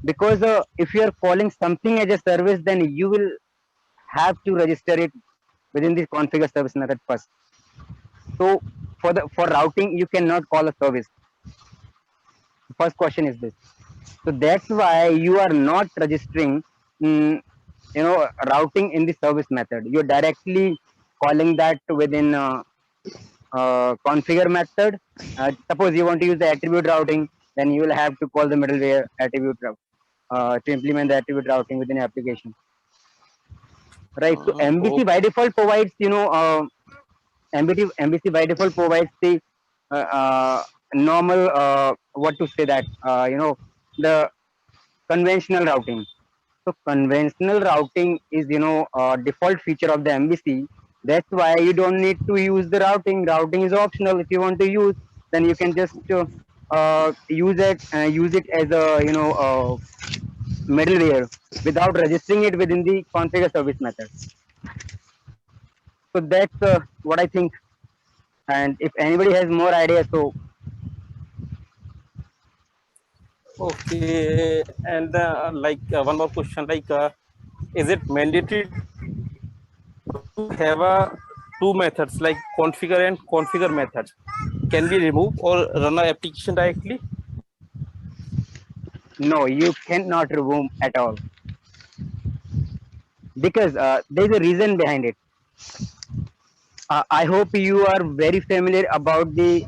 because if you are calling something as a service, then you will have to register it within the configure service method first. So for routing, you cannot call a service. First question is this. So that's why you are not registering routing in the service method. You're directly calling that within configure method. Suppose you want to use the attribute routing, then you will have to call the middleware attribute route to implement the attribute routing within the application. Right. So MVC by default provides, MVC by default provides the normal what to say that the conventional routing. So conventional routing is default feature of the MVC. That's why you don't need to use the routing. Routing is optional. If you want to use, then you can just use it as a middleware without registering it within the configure service method. So that's what I think. And if anybody has more ideas, so Okay, and one more question, is it mandatory to have two methods like configure and configure method? Can we remove or run our application directly? no, you cannot remove at all, because there's a reason behind it. I hope you are very familiar about the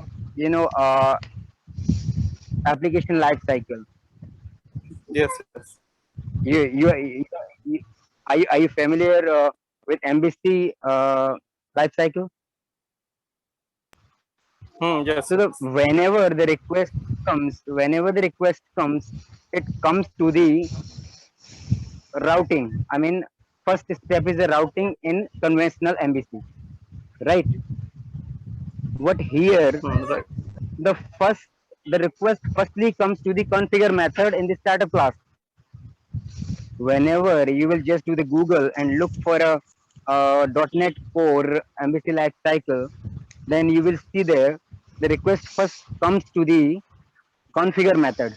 application life cycle. Yes, yes. You are you familiar with MVC life cycle? Yes, So yes. whenever the request comes, it comes to the routing. I mean, first step is the routing in conventional MVC, right? What here, Right. the first the request firstly comes to the configure method in the startup class. Whenever you will just do the Google and look for a .NET Core MVC life cycle, then you will see there the request first comes to the configure method,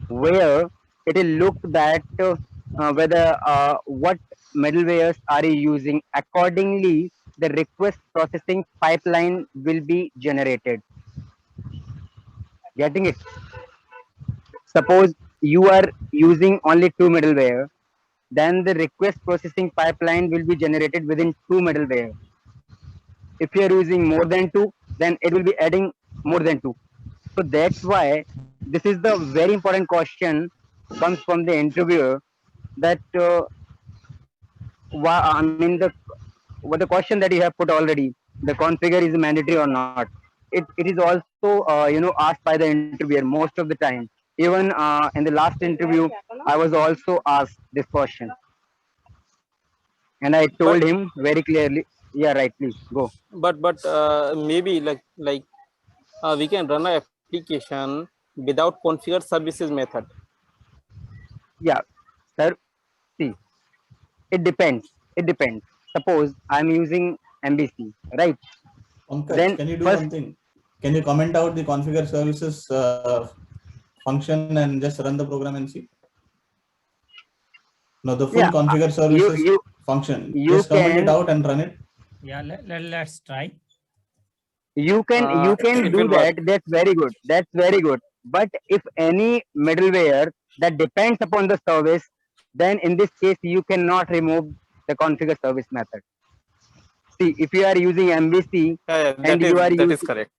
where it will look that whether what middlewares are you using. Accordingly, the request processing pipeline will be generated. Getting it? Suppose you are using only two middleware, then the request processing pipeline will be generated within two middleware. If you are using more than two, then it will be adding more than two. So that's why this is the very important question comes from the interviewer, that I mean what the question that you have put already, the configure is mandatory or not. It is also asked by the interviewer most of the time. Even in the last interview, I was also asked this question, and I But told him very clearly. Yeah, right. Please go. maybe we can run an application without configure services method. Yeah, sir. See, it depends. It depends. Suppose I'm using MVC, right? Pankaj, Then can you do first, one thing? Can you comment out the configure services function and just run the program and see? No, the full yeah, configure services you function. you Just comment it can out and run it. Yeah, let's try. you can It do will work. that. That's very good. That's very good. But if any middleware that depends upon the service, then in this case you cannot remove the configure service method. See, if you are using MVC Yeah, and you are that is using, correct.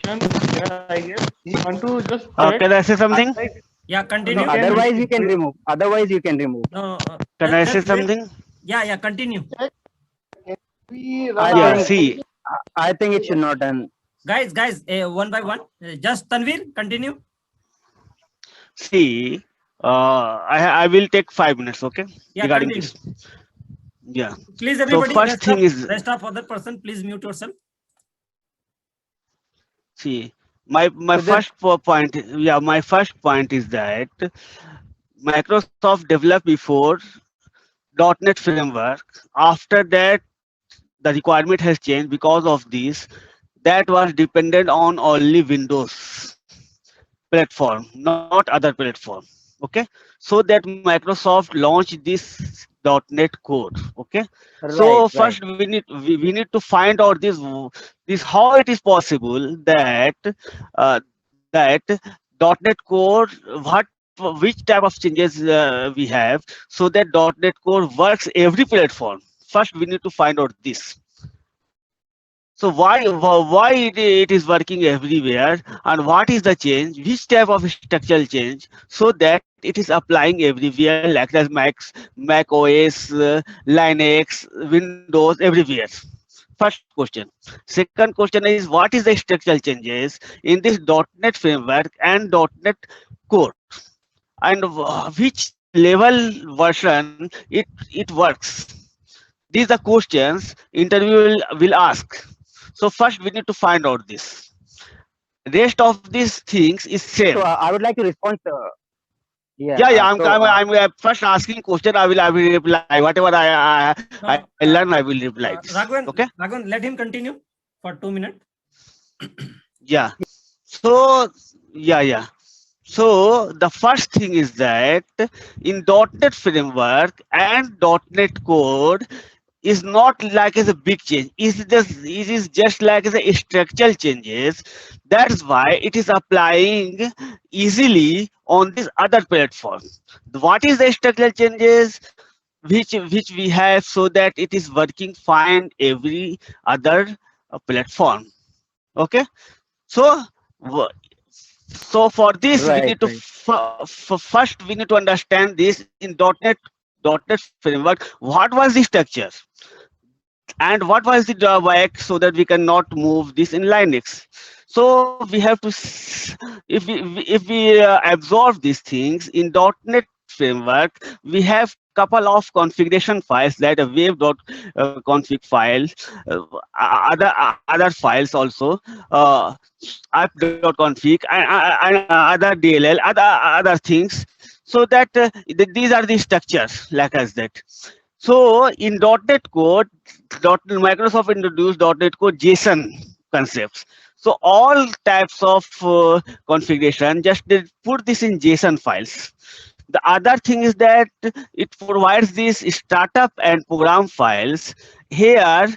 I guess you want to just Can I say something? right? Yeah, no, continue. otherwise you can remove. Otherwise you can remove. No, Can I say something? yeah, continue. We I run Yeah, our see, think it should not done. Guys, one by one. Just Tanvir, continue. see, I will take 5 minutes, okay, Yeah, regarding continue. this. Yeah. Please, So everybody, first thing is, rest of other person, please mute yourself. see, my So that first point, yeah, my first point is that Microsoft developed before .NET framework. After that, the requirement has changed. Because of this, that was dependent on only Windows platform, not other platform. Okay, so that Microsoft launched this .NET Core. Okay, right, so right. first we need to find out this how it is possible that that .NET Core, what which type of changes we have, so that .NET Core works every platform. First we need to find out this. So why it is working everywhere, and what is the change, which type of structural change, so that it is applying everywhere, like as Mac OS, Linux, Windows, everywhere. First question. Second question is, what is the structural changes in this .NET framework and .NET Core, and which level version it works. These are questions interview will ask. So first we need to find out this. Rest of these things is So same. I would like to respond. Yeah. Yeah, So I'm first asking question. I will reply whatever I learn. I will reply this. Okay. Raghavan, let him continue for 2 minutes. Yeah. So yeah. So the first thing is that in .NET framework and .NET Core is not like as a big change. It is just like as a structural changes. That's why it is applying easily on this other platform. What is the structural changes which we have, so that it is working fine every other platform? Okay. So So for this, we Right, need to first we need to understand this in .NET framework. What was the structure and what was the drawback, so that we cannot move this in Linux. So we have to, if we absorb these things in .NET framework, we have couple of configuration files, that a wave.config file, other files also, app.config and other DLL, other things, so that these are the structures like as that. So in .NET Core, Microsoft introduced .NET Core JSON concepts. So all types of configuration, just they put this in JSON files. The other thing is that it provides these startup and program files. Here,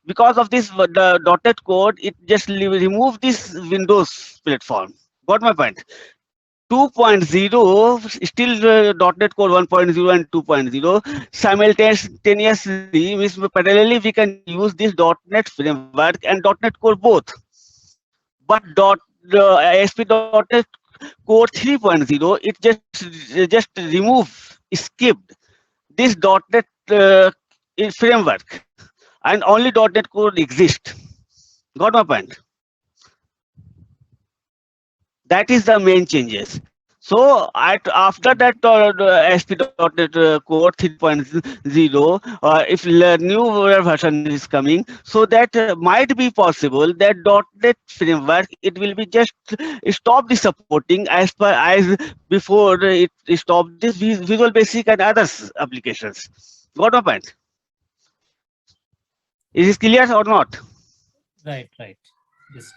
because of this, the .NET Core, it just remove this Windows platform. Got my point? 2.0 still .NET Core 1.0 and 2.0 simultaneously, means parallelly we can use this .NET framework and .NET Core both. But ASP.NET Core 3.0, it just skipped this .NET framework, and only .NET Core exists. Got my point? That is the main changes. So after that, ASP.NET Core 3.0, if new version is coming, so that might be possible that .NET framework, it will be just stop the supporting as before it stopped this Visual Basic and others applications. Got my point? Is this clear or not? Right.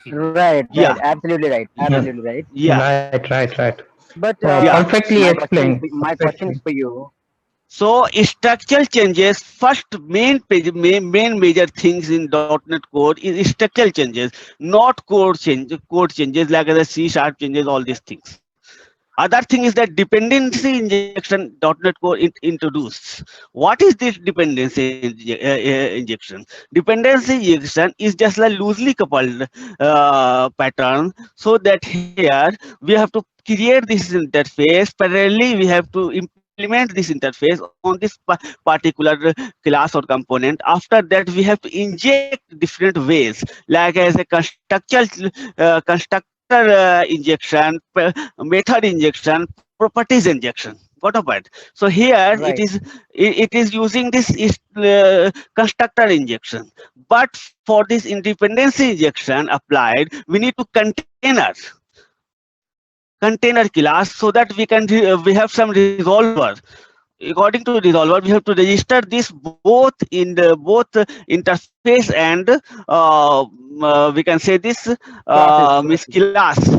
Right. Yeah. Absolutely right. Absolutely right. Yeah. Right. But Perfectly my explained. question is for you. So structural changes, first main major things in .NET Core is structural changes, not code changes like the C# changes, all these things. Other thing is that dependency injection .NET Core introduced. What is this dependency injection? Dependency injection is just a loosely coupled pattern, so that here we have to create this interface. Parallelly, we have to implement this interface on this particular class or component. After that, we have to inject different ways, like as a constructor injection, method injection, properties injection. Got a point? So here Right. it is using this constructor injection. But for this dependency injection applied, we need to container class, so that we can we have some resolver. According to resolver, we have to register this both in the interface and we can say this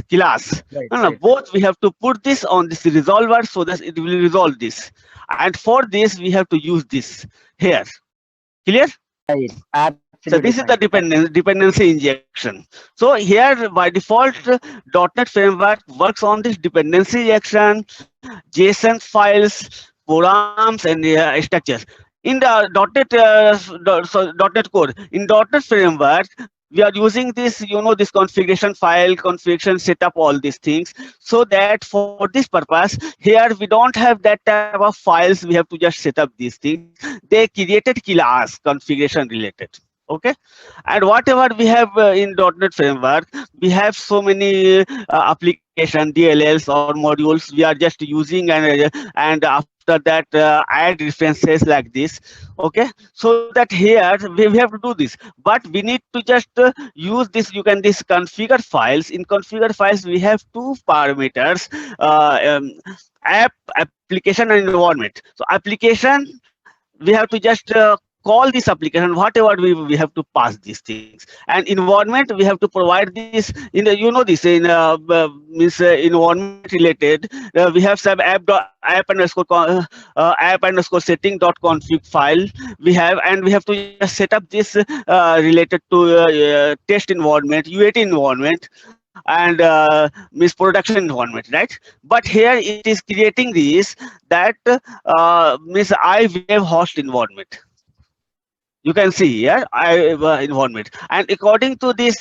class. Right. Both we have to put this on this resolver, so that it will resolve this. And for this, we have to use this here. Clear? Right. So this is the dependency injection. So here by default, .NET framework works on this dependency injection, JSON files, programs, and structures. In the .NET Core, in .NET framework, we are using this, this configuration file, configuration setup, all these things, so that for this purpose, here we don't have that type of files. We have to just set up these things. They created class configuration related. Okay, and whatever we have in .NET framework, we have so many application DLLs or modules we are just using, and after that add references like this. Okay, so that here we have to do this, but we need to just use this. This configure files. In configure files, we have two parameters: application and environment. So application, we have to just call this application, whatever we have to pass these things. And environment, we have to provide this in the, this in environment related. We have some app underscore setting.config file we have, and we have to just set up this related to test environment, UAT environment, and production environment, right? But here it is creating this that iWave host environment. You can see here environment, and according to this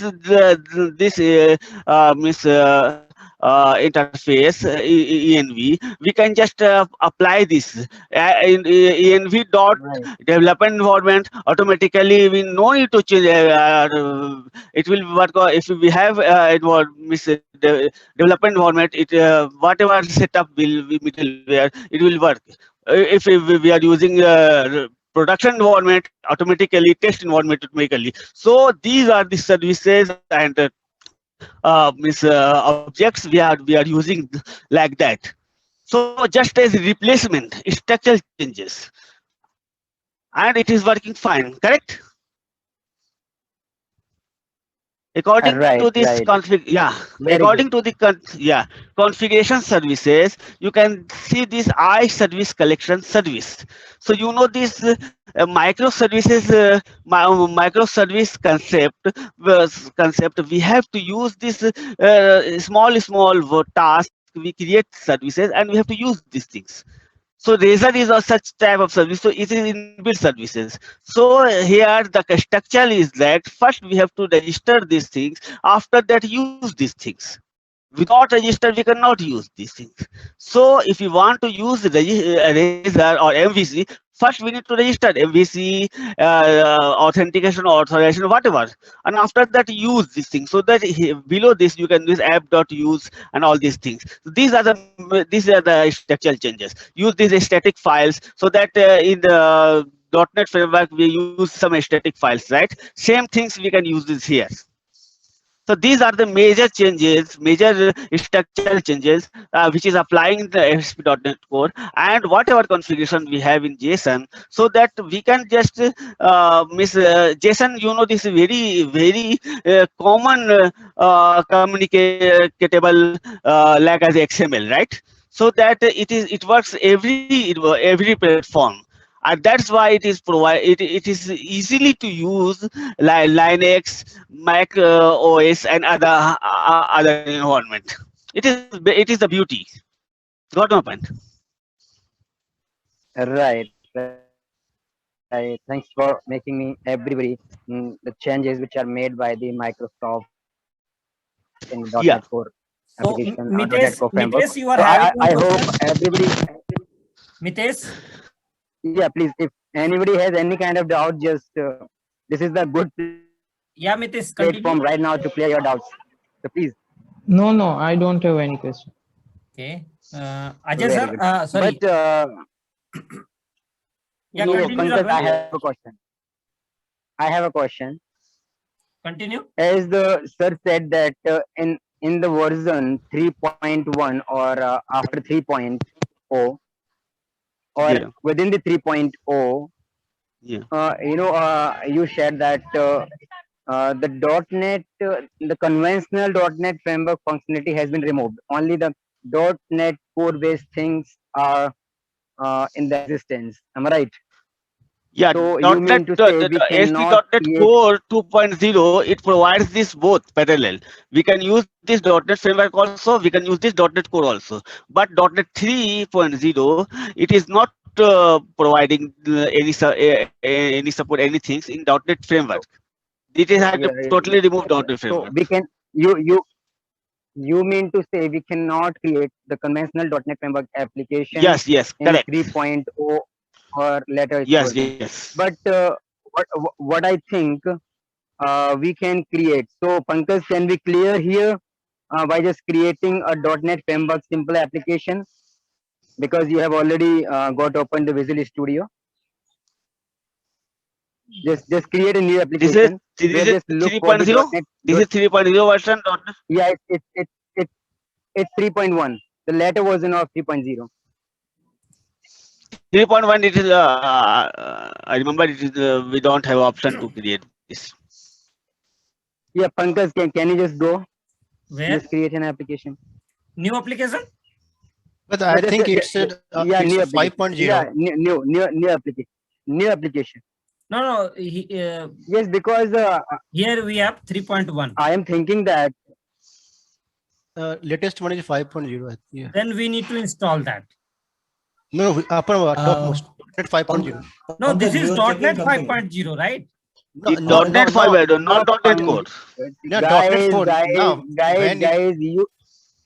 interface env, we can just apply this in env dot development environment. Automatically we no need to change, it will work if we have development environment. It whatever setup will be middleware, it will work. If we are using production environment, automatically test environment automatically. So these are the services and objects we are using like that. So just as replacement, structural changes, and it is working fine, correct? According to this config, according to the configuration services, you can see this iService collection service. So you know this microservices, microservice concept. We have to use this small task. We create services and we have to use these things. So Razor is a such type of service. So it is inbuilt services. So here the structure is that first we have to register these things. After that, use these things. Without register, we cannot use these things. So if you want to use Razor or MVC, first we need to register MVC, authentication, authorization, whatever, and after that use these things. So that below this you can use app.use and all these things. These are the structural changes. Use these static files, so that in the .NET framework we use some static files, right? Same things we can use this here. So these are the major changes, major structural changes, which is applying the ASP.NET Core, and whatever configuration we have in JSON, so that we can just JSON. You know, this very common communicatable like as XML, right? So that it works every platform. And that's why it is it is easily to use like Linux, Mac OS, and other environment. It is the beauty. Got my point? Right. Thanks for making me everybody the changes which are made by the Microsoft in .NET Core application. Mitesh, you are having I hope everybody. Mitesh. Yeah, please. If anybody has any kind of doubt, just this is the good Mitesh, platform right now to clear your doubts. So please. No, I don't have any question. Okay, Ajay sir, sorry. But yeah, no, continue. Pankaj, I have a question. Continue. As the sir said that in the version 3.1 or after 3.0. or within the 3.0, you shared that the .NET, the conventional .NET framework functionality has been removed. Only the .NET Core-based things are in the existence. Am I right? Yeah, so you mean to say we cannot ASP.NET Core 2.0, it provides this both parallel. We can use this .NET framework also, we can use this .NET Core also. But .NET 3.0, it is not providing any support, anything in .NET framework. It is had to totally remove .NET framework. So we can, you mean to say we cannot create the conventional .NET framework application yes, correct. in 3.0 or later? Yes. But what I think we can create. So Pankaj, can we clear here by just creating a .NET framework simple application? Because you have already got open the Visual Studio. Just create a new application. This is 3.0. This is 3.0 version. Yeah, it's 3.1. The later version of 3.0. 3.1. It is. I remember it is. We don't have option to create this. Yeah, Pankaj, can you just go? Where? Just create an application. New application. But I think it's new 5.0. Yeah, new application. New application. No. Yes, because here we have 3.1. I am thinking that latest one is 5.0. Yeah. Then we need to install that. No, topmost .NET 5.0. No, this is .NET 5.0, right? No, .NET 5.0, not .NET Core. Yeah, .NET 4. Guys,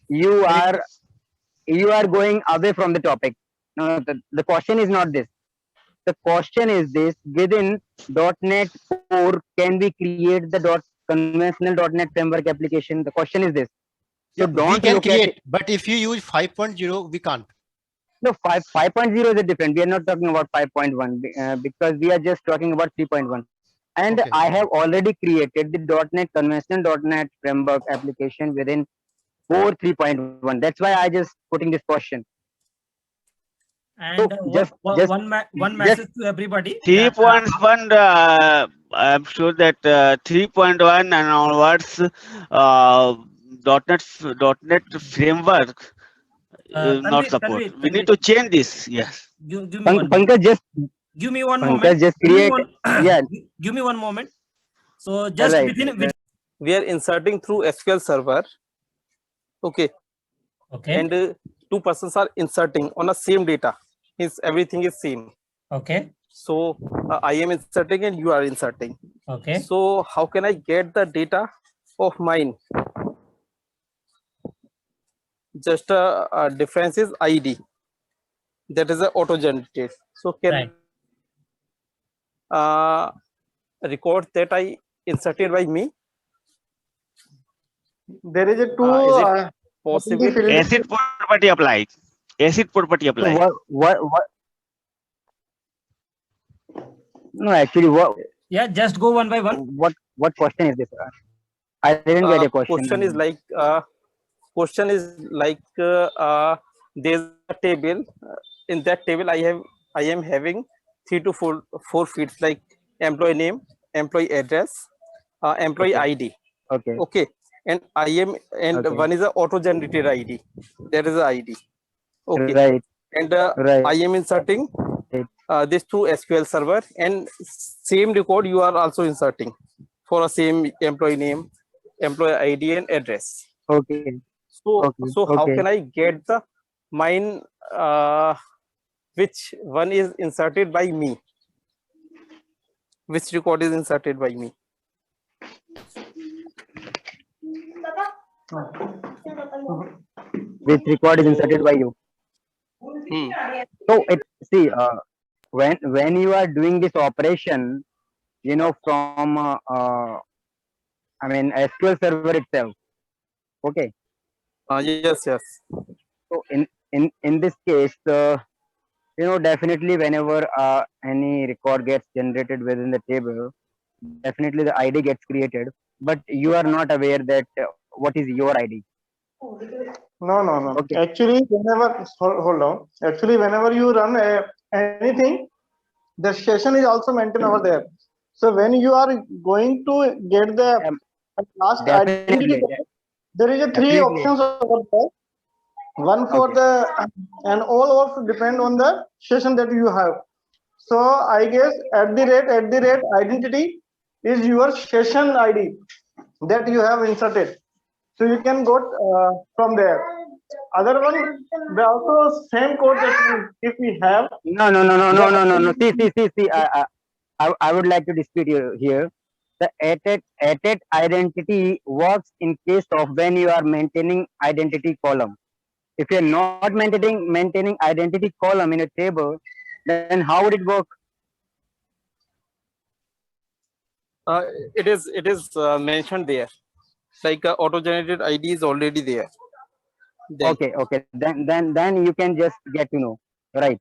you are going away from the topic. No, the question is not this. The question is this: within .NET Core, can we create the conventional .NET framework application? The question is this. So Yeah, we don't can look at create, but if you use 5.0, we can't. no 5.0 is a different. We are not talking about 5.1 because we are just talking about 3.1. And Okay. I have already created the .NET conventional .NET framework application within Core 3.1. That's why I just putting this question. And one message to everybody. 3.1, I'm sure that 3.1 and onwards, .NET framework not support. We need to change this. Yes. Give me one. Pankaj, just give me one Pankaj, moment. just create. Yeah. Give me one moment. So just Right. within we are inserting through SQL Server. Okay. Okay. And two persons are inserting on the same data. Everything is same. Okay. So I am inserting and you are inserting. Okay. So how can I get the data of mine? Just a difference is ID. That is a auto generated. So can record that I inserted by me? There is a two. Is it possible? Acid property applied. Acid property applied. So what? No, actually, what? Yeah, just go one by one. What question is this? I didn't get a question. Question is like there's a table. In that table, I am having 3 to 4 fields like employee name, employee address, employee ID. Okay. Okay. And one is a auto generated ID. There is a ID. Okay. Right. And I am inserting this through SQL Server, and same record you are also inserting for a same employee name, employee ID and address. Okay. So how can I get the mine which one is inserted by me? Which record is inserted by me? Which record is inserted by you? So see, when you are doing this operation, you know, from I mean SQL Server itself. Okay. Yes. So in this case, you know, definitely whenever any record gets generated within the table, definitely the ID gets created, but you are not aware that what is your ID. No. Okay. Actually, hold on. Actually, whenever you run anything, the session is also maintained over there. So when you are going to get the last identity, there is a 3 options over there. One for the, and all of depend on the session that you have. So I guess at the rate identity is your session ID that you have inserted. So you can go from there. Other one, the also same code that if we have. No. See. I would like to dispute you here. The added identity works in case of when you are maintaining identity column. If you're not maintaining identity column in a table, then how would it work? It is mentioned there. Like auto generated ID is already there. Okay. Then you can just get to know, right?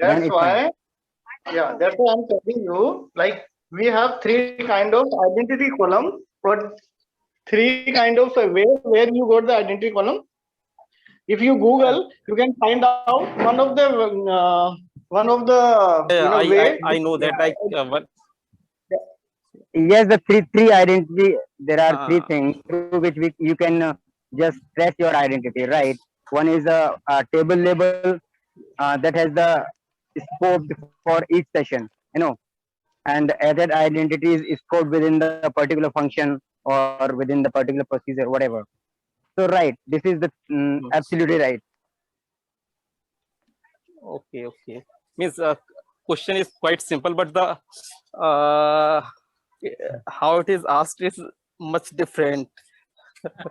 That's why. Yeah, that's why I'm telling you. Like we have 3 kind of identity column, but 3 kind of where you got the identity column. If you Google, you can find out one of the I know that what. Yes, the three identity. There are 3 things through which you can just trace your identity, right? One is a table label that has the scope for each session, you know, and added identity is scoped within the particular function or within the particular procedure, whatever. So right, this is the absolutely right. Okay. Means question is quite simple, but the how it is asked is much different.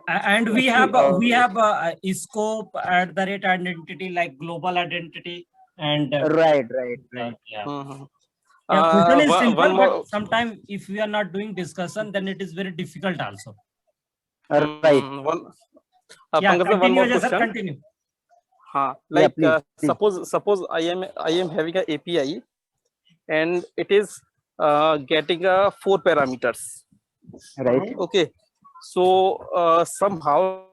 And we have Okay. scope at the rate identity, like global identity, and Right. yeah. Mhm. Yeah, question is One simple, more. but sometimes if we are not doing discussion, then it is very difficult also. Right. One. Yeah, Pankaj, one continue, more Ajay sir, question. continue. Yeah, Like please. suppose I am having a API, and it is getting 4 parameters. Right. Okay, so somehow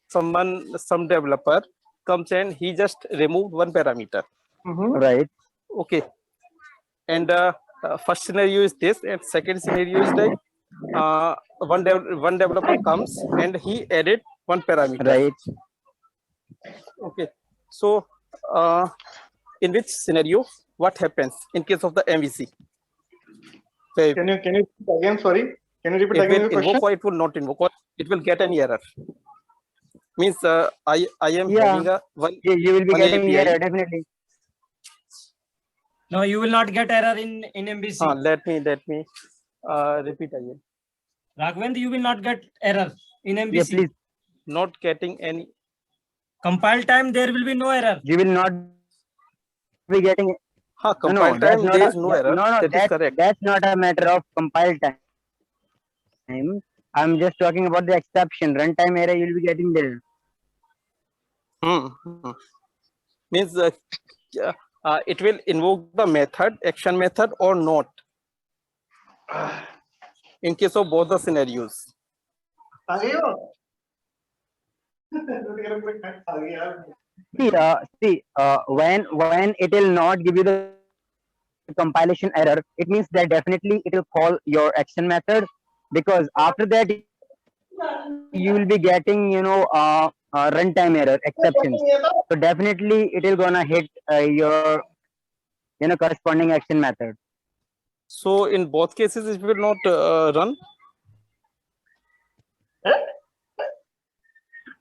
some developer comes and he just removed 1 parameter. Right. Okay, and first scenario is this, and second scenario is like one developer comes and he added 1 parameter. Right. Okay, so in which scenario what happens in case of the MVC? So Can you repeat again? Sorry, can you repeat it again will your question? invoke or it will not invoke, or it will get any error. Means I am Yeah. having a one You will be one getting API. error definitely. No, you will not get error in MVC. Let me repeat again. Raghavendra, you will not get error in MVC. Yeah, please. Not getting any. Compile time, there will be no error. You will not be getting. Compile time, there is no error. That is correct. That's not a matter of compile time. I'm just talking about the exception. Runtime error you will be getting there. Means it will invoke the method, action method, or not. In case of both the scenarios. See, when it will not give you the compilation error, it means that definitely it will call your action method, because after that you will be getting runtime error exceptions. So definitely it will gonna hit your corresponding action method. So in both cases it will not run.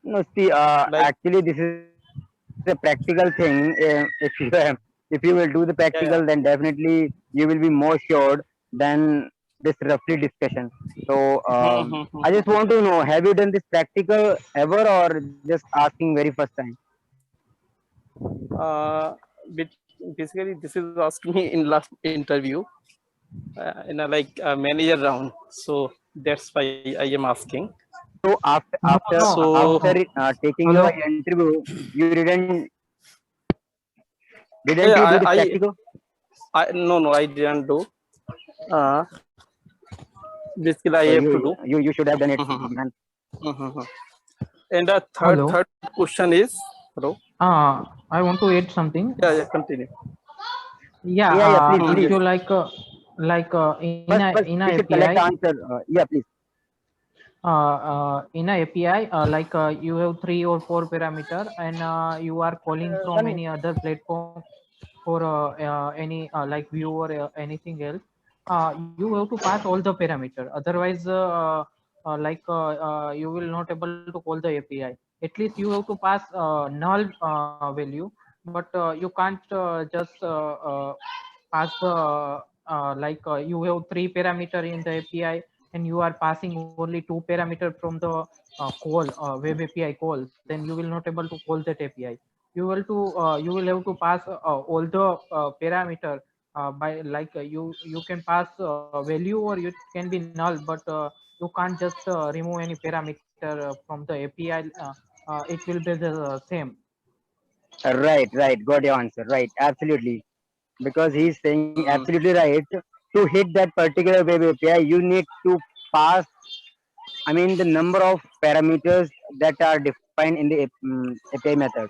No, see, actually this is a practical thing. If you will do the practical, then definitely you will be more sure than this roughly discussion. So I just want to know, have you done this practical ever, or just asking very first time? Basically this is asked me in last interview in a manager round, so that's why I am asking. So after taking your interview, you didn't you do this practical? No, I didn't do. Basically I have to do. You should have done it. And the third question is, hello. I want to add something. Yeah, continue. Yeah, please. if you like in a API. Answer. Yeah, please. In a API, you have 3 or 4 parameter, and you are calling from any other platform for any like view or anything else. You have to pass all the parameter. Otherwise, you will not able to call the API. At least you have to pass null value, but you can't just pass the you have 3 parameter in the API, and you are passing only 2 parameter from the web API call. Then you will not able to call that API. You will have to pass all the parameter by you can pass value, or it can be null, but you can't just remove any parameter from the API. It will be the same. Right. Got your answer. Right. Absolutely. Because he's saying absolutely right. To hit that particular web API, you need to pass, the number of parameters that are defined in the API method.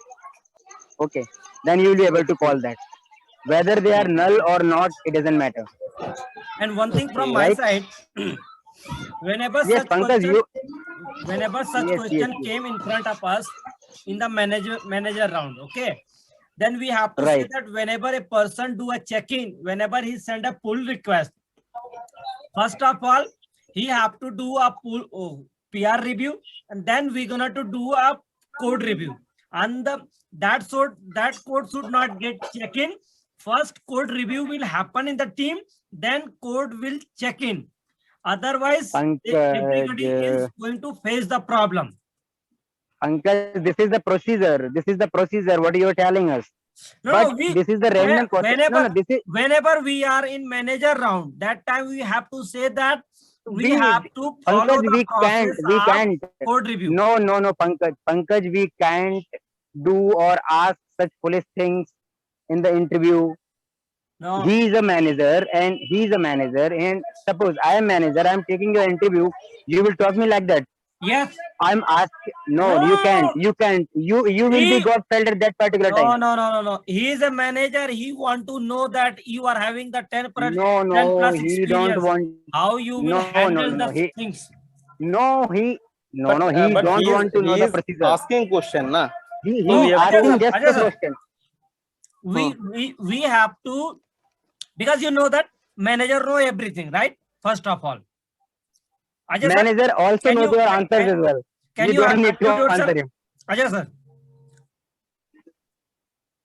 Okay. Then you will be able to call that. Whether they are null or not, it doesn't matter. And one thing from my side, whenever yes, such Pankaj, question came in front of us in the manager round, okay, then we have to say that whenever a person do a check-in, whenever he send a pull request, first of all, he have to do a PR review, and then we're gonna to do a code review. And that code should not get check-in. First code review will happen in the team, then code will check in. Otherwise, Pankaj, everybody is going to face the problem. Pankaj, this is the procedure. This is the procedure. What you are telling us? No, But no, we this is the random question. No, no, this is whenever we are in manager round, that time we have to say that we we have to follow Pankaj, the we can't, process of code review. No, Pankaj, we can't do or ask such foolish things in the interview. No. He is a manager and suppose I am manager, I am taking your interview, you will talk me like that. Yes. I'm asking, no, you can't. You will be got failed at that particular time. No. He is a manager. He want to know that you are having the 10 plus He don't experience. want. How you will handle the things. He But don't want to know he the is procedure. asking question, na? He So we is have to- asking just Ajay the sir, question. we have to, because you know that manager know everything, right? First of all. Ajay sir, Manager also can knows you- your answers as well. Can You you don't need to unmute answer yourself? him. Ajay sir,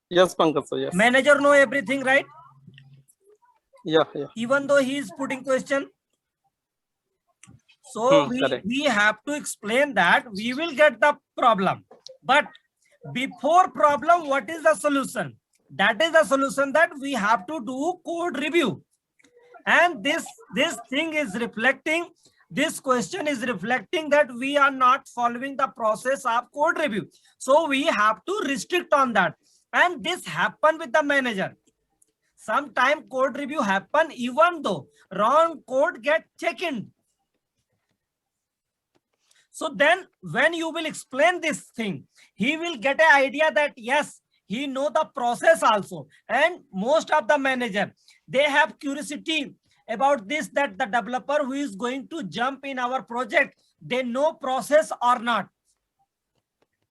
Yes, Pankaj, sir, yes. manager know everything, right? Yeah. Even though he is putting question. So Correct. we have to explain that we will get the problem. But before problem, what is the solution? That is the solution that we have to do code review. And this thing is reflecting, this question is reflecting that we are not following the process of code review. So we have to restrict on that. And this happen with the manager. Sometime code review happen even though wrong code get checked. So then when you will explain this thing, he will get an idea that yes, he know the process also. And most of the manager, they have curiosity about this, that the developer who is going to jump in our project, they know process or not.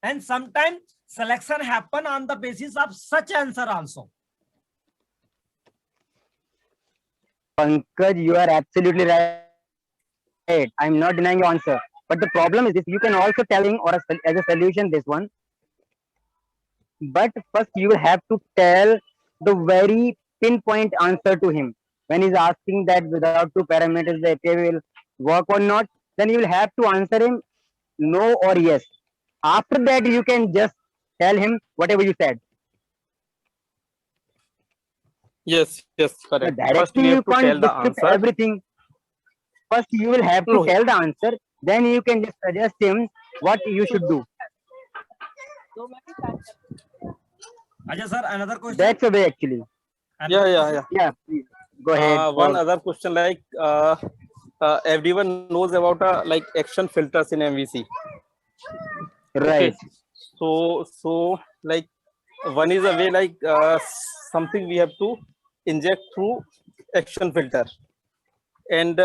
And sometimes selection happen on the basis of such answer also. Pankaj, you are absolutely right. I'm not denying your answer. But the problem is this, you can also telling or as a solution this one. But first you will have to tell the very pinpoint answer to him. When he's asking that without two parameters the API will work or not, then you will have to answer him no or yes. After that you can just tell him whatever you said. Yes, correct. First Directly we you have to tell can't the describe answer. everything. First you will have to No. tell the answer, then you can just suggest him what you should do. Ajay sir, another question. That's the way actually. Yeah. Yeah, please go ahead. One other question, like everyone knows about like action filters in MVC. Right. So like one is a way like something we have to inject through action filter, and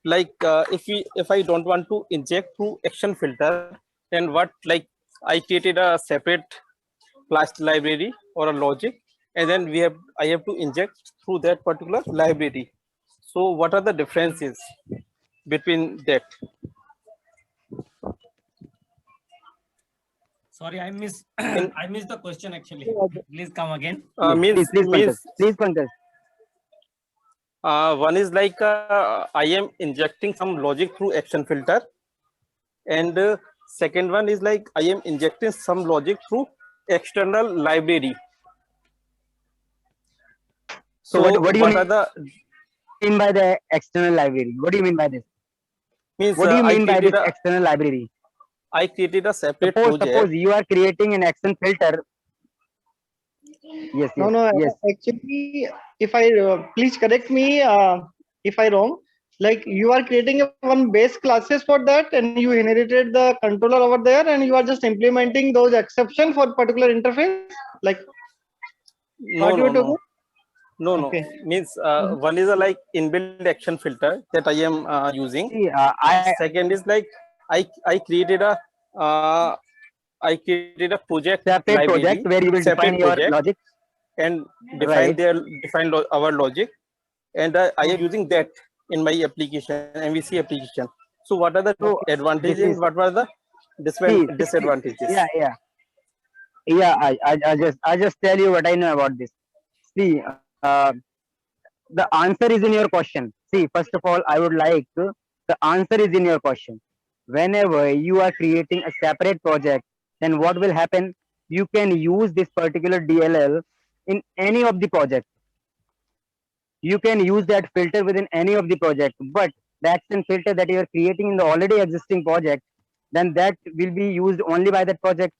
if I don't want to inject through action filter, then what, like I created a separate class library or a logic, and then I have to inject through that particular library. So what are the differences between that? Sorry, I missed the question actually. Please come again. Please, Pankaj. One is like I am injecting some logic through action filter, and second one is like I am injecting some logic through external library. So what do you are the mean by the external library? What do you mean by this? means What do you I mean by this created external library? I created a separate Suppose project. you are creating an action filter. Yes. No. Actually, if I please correct me if I wrong. Like you are creating one base classes for that, and you inherited the controller over there, and you are just implementing those exceptions for particular interface. Like what you are talking? No. Okay. Means one is a like inbuilt action filter that I am using. Second is like I created a project Separate library, project where you will define your logic and Right. define our logic, and I am using that in my application, MVC application. So what are the advantages this is- and what were the disadvantages? Yeah. I just tell you what I know about this. See, the answer is in your question. see, first of all, I would like the answer is in your question. Whenever you are creating a separate project, then what will happen? You can use this particular DLL in any of the project. You can use that filter within any of the project, but the action filter that you are creating in the already existing project, then that will be used only by that project.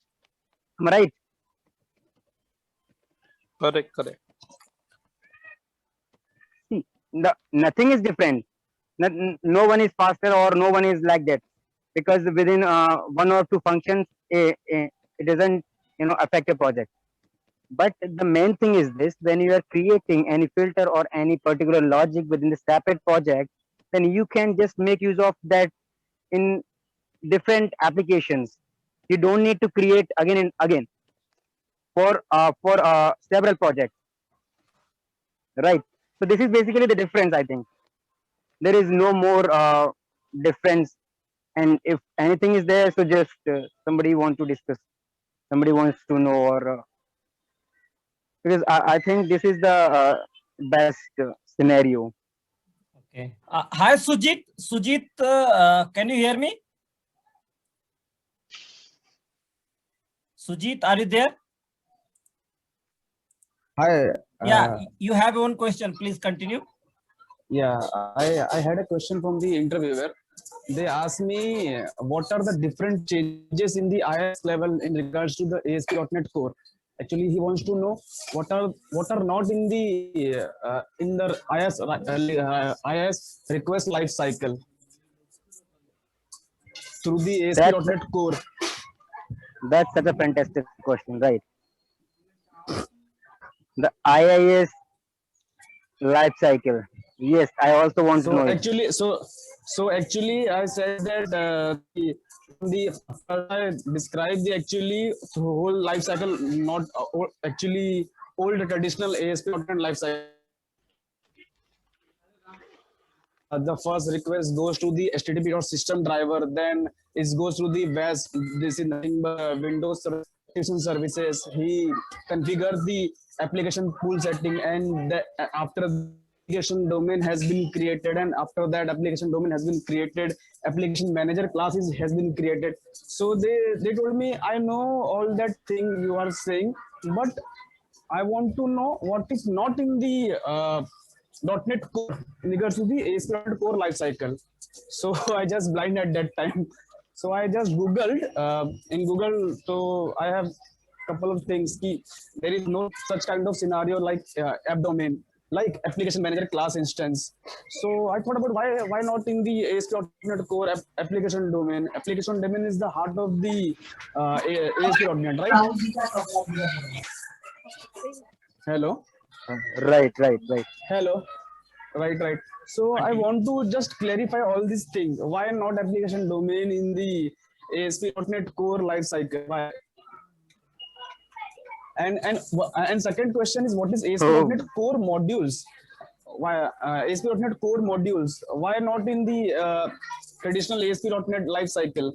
Am I right? Correct. See, nothing is different. No one is faster or no one is like that, because within one or two functions, it doesn't affect a project. But the main thing is this: when you are creating any filter or any particular logic within the separate project, then you can just make use of that in different applications. You don't need to create again and again for several projects, right? So this is basically the difference. I think there is no more difference, and if anything is there, so just somebody want to discuss, somebody wants to know, or because I think this is the best scenario. Okay. Hi, Sujit. Sujit, can you hear me? Sujit, are you there? Hi. Yeah, you have one question. Please continue. Yeah, I had a question from the interviewer. They asked me what are the different changes in the IIS level in regards to the ASP.NET Core. Actually, he wants to know what are not in the IIS request life cycle through the ASP.NET Core. That's such a fantastic question, right? The IIS life cycle. Yes, I also want to know. Actually, so actually, I said that I described the actually whole life cycle, not actually old traditional ASP.NET life cycle. The first request goes to the HTTP.system driver, then it goes to the WAS. This is nothing but Windows services. He configures the application pool setting, and after application domain has been created, and after that application domain has been created, application manager classes has been created. So they told me, I know all that thing you are saying, but I want to know what is not in the .NET Core in regards to the ASP.NET Core lifecycle. So I just blind at that time. So I just Googled in Google. So I have couple of things. There is no such kind of scenario like app domain, like application manager class instance. So I thought about why not in the ASP.NET Core application domain. Application domain is the heart of the ASP.NET, right? Hello. Right. Hello. Right. So I want to just clarify all these things. Why not application domain in the ASP.NET Core lifecycle? Why? And second question is, what is ASP.NET Core modules? Why ASP.NET Core modules? Why not in the traditional ASP.NET lifecycle?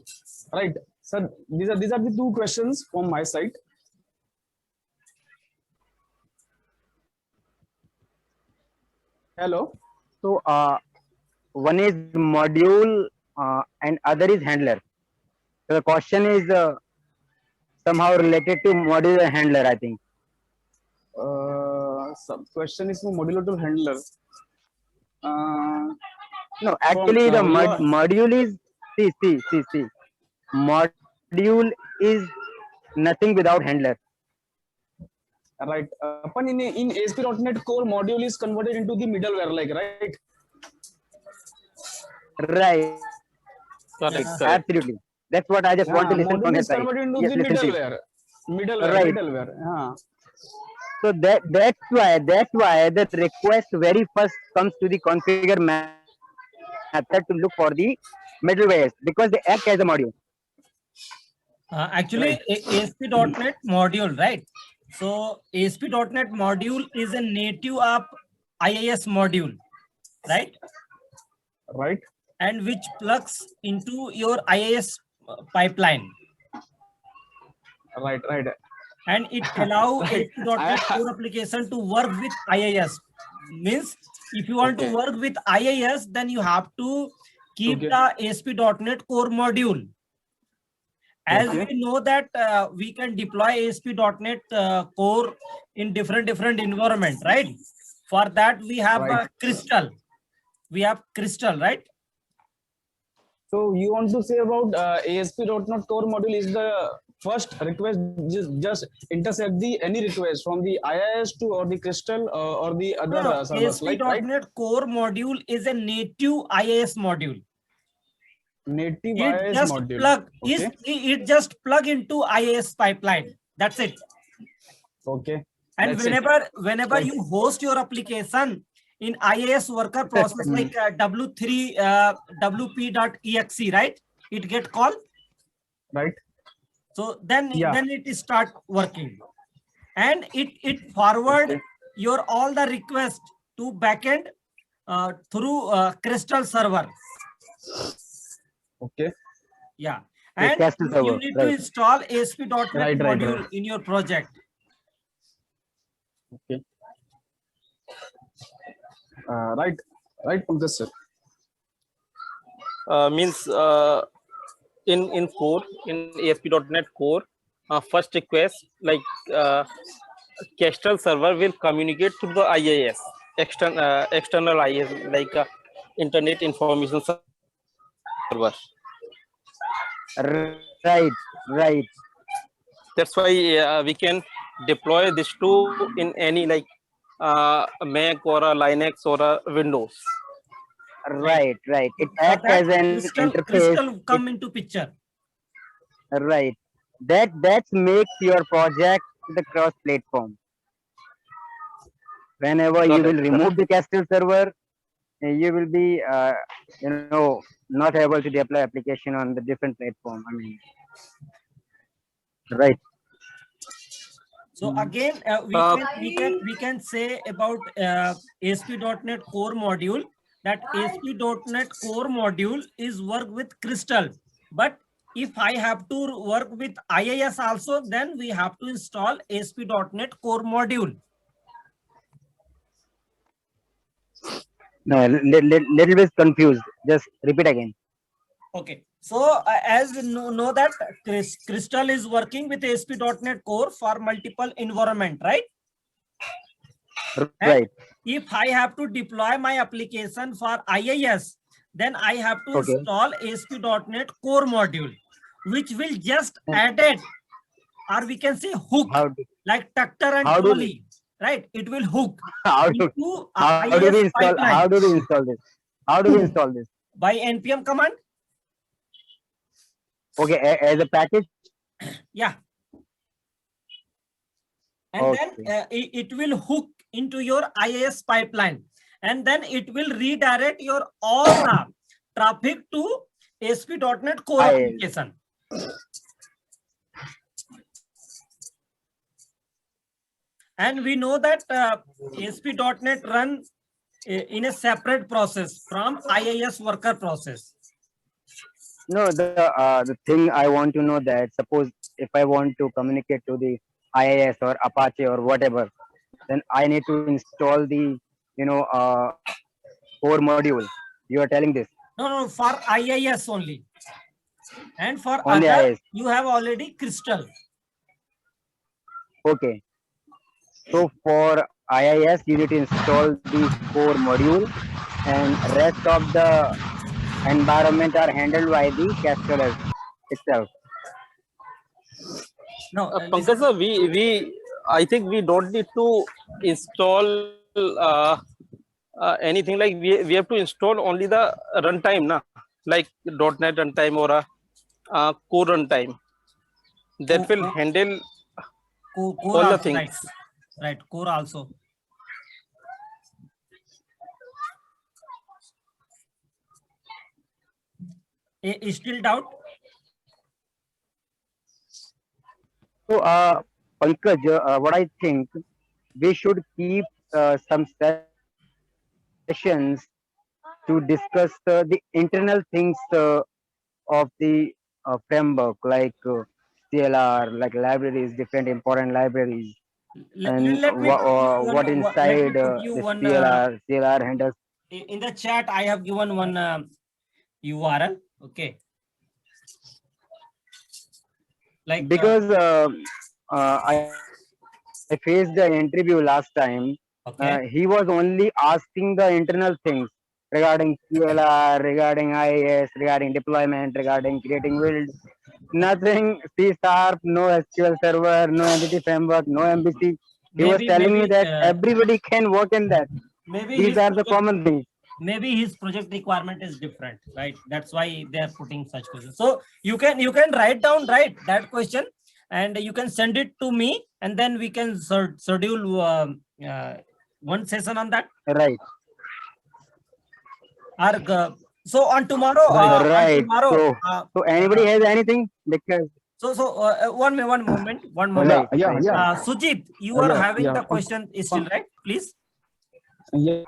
Right. So these are the two questions from my side. Hello. So one is module and other is handler. So the question is somehow related to module and handler, I think. Some question is from modular to handler. No, actually the module is see. Module is nothing without handler. Right. In ASP.NET Core, module is converted into the middleware, like, right? Right. Correct. Absolutely. That's what I just want to listen from your side. Module is converted into the middleware. Right. Middleware. So that's why the request very first comes to the configure method to look for the middlewares, because they act as a module. Actually, ASP.NET module, right? So ASP.NET module is a native of IIS module, right? Right. And which plugs into your IIS pipeline. Right. And it allows ASP.NET Core application to work with IIS means if you want to work with IIS, then you have to keep the ASP.NET Core module. As we know that we can deploy ASP.NET Core in different environment, right? For that we have Crystal. We have Crystal, right? So you want to say about ASP.NET Core module is the first request, just intercept the any request from the IIS to or the Crystal or the other servers, like, right? ASP.NET Core module is a native IIS module. Native It IIS just module. plug it just plug into IIS pipeline. That's it. Okay. And That's it. whenever Right. you host your application in IIS worker process like W3 WP.exe, right? It get called. Right. So then Yeah. it start working, and it forward your all the request to backend through Crystal server. Okay. Yeah. The And Crystal you server, need to right. install ASP.NET Right. module in your project. Okay. Right. Right, Pankaj sir. Means in core, in ASP.NET Core, first request like Kestrel server will communicate through the IIS, external IIS, like Internet Information Server. Right. That's why we can deploy this to in any like Mac or a Linux or a Windows. Right. It For acts that, as an interface. Crystal come into picture. Right. That makes your project the cross-platform. Whenever you will remove the Castle server, you will be, not able to deploy application on the different platform. I mean, right. So again, we can say about ASP.NET Core module that ASP.NET Core module is work with Crystal. But if I have to work with IIS also, then we have to install ASP.NET Core module. No, little bit confused. Just repeat again. Okay. So as we know that Crystal is working with ASP.NET Core for multiple environment, right? Right. And if I have to deploy my application for IIS, then I have to install ASP.NET Core module, which will just added, or we can say hook, like tractor and trolley, right? It will hook into IIS pipeline. How do we install this? How do we install this? By npm command. Okay, as a package. Yeah. And then it will hook into your IIS pipeline, and then it will redirect your all the traffic to ASP.NET Core application. And we know that ASP.NET run in a separate process from IIS worker process. No, the thing I want to know that suppose if I want to communicate to the IIS or Apache or whatever, then I need to install the core module. You are telling this? No, for IIS only. And for only other, IIS. you have already Crystal. Okay. So for IIS, you need to install the core module, and rest of the environment are handled by the Kestrel itself. No, Pankaj sir, I think we don't need to install anything, like we have to install only the runtime, na? Like .NET runtime or a core runtime. That will handle core all the also, things. Right, core also. Still doubt? So, Pankaj, what I think we should keep some sessions to discuss the internal things of the framework, like CLR, like libraries, different important libraries, and let me put you what let me inside put you this one CLR handles. in the chat. I have given one URL. Okay. Like Because I faced the interview last time. okay. He was only asking the internal things regarding CLR, regarding IIS, regarding deployment, regarding creating build. Nothing C sharp, no SQL server, no entity framework, no MVC. He was telling me maybe that everybody can work in that. maybe These his are the project, common things. maybe his project requirement is different, right? That's why they are putting such questions. So you can write down that question and you can send it to me, and then we can schedule one session on that. Right. So on tomorrow, Right. tomorrow, So anybody has anything? Because one moment. Yeah. Sujit, you are having yeah. the question still, right? Please. Yeah.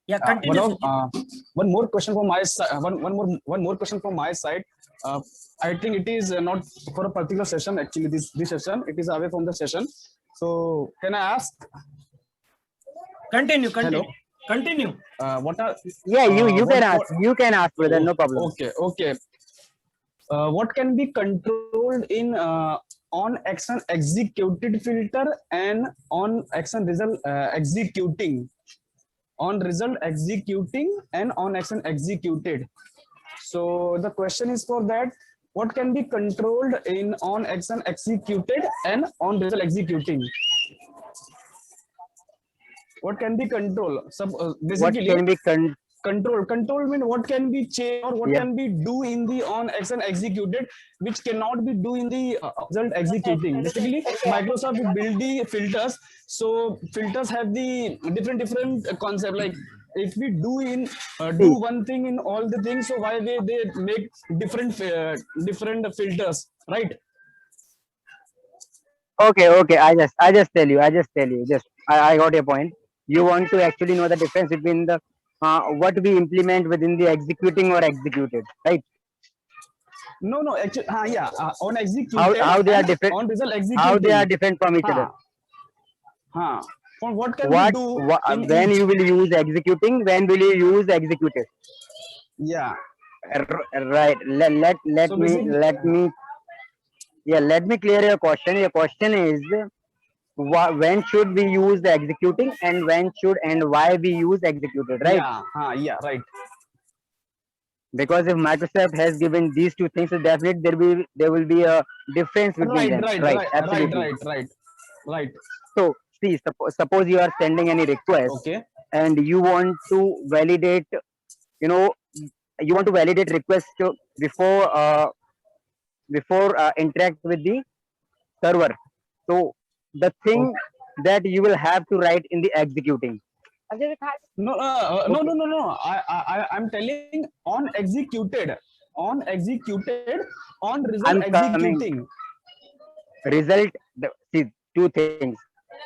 Yeah, continue. One more question from my side. One more question from my side. I think it is not for a particular session. Actually, this session it is away from the session. So can I ask? Continue. Hello? Continue. What are? yeah, you can ask. You can ask, brother. No problem. Okay. What can be controlled in on action executed filter and on action result executing? On result executing and on action executed. So the question is for that, what can be controlled in on action executed and on result executing? What can be controlled? Basically, what can be control mean what can be changed or what Yeah. can be do in the on action executed which cannot be do in the result executing. Basically, Microsoft build the filters, so filters have the different concept. Like if we do in do one thing in all the things, so why they make different filters, right? Okay. I just tell you. I got your point. You want to actually know the difference between the what we implement within the executing or executed, right? No, actually, on executed How they are and different? on result executing. How they are different from each other? What can we do in when each? you will use executing? When will you use executed? Yeah. Right. Let So me basically, let me clear your question. Your question is when should we use the executing and when should and why we use executed, right? Yeah, right. Because if Microsoft has given these two things, so definitely there will be a difference between them, right? Absolutely. Right. So see, suppose you are sending any request, Okay. and you want to validate, request before interact with the server. So the thing that you will have to write in the executing. No. I'm telling on executed, on result I'm coming. executing. Result. See, two things: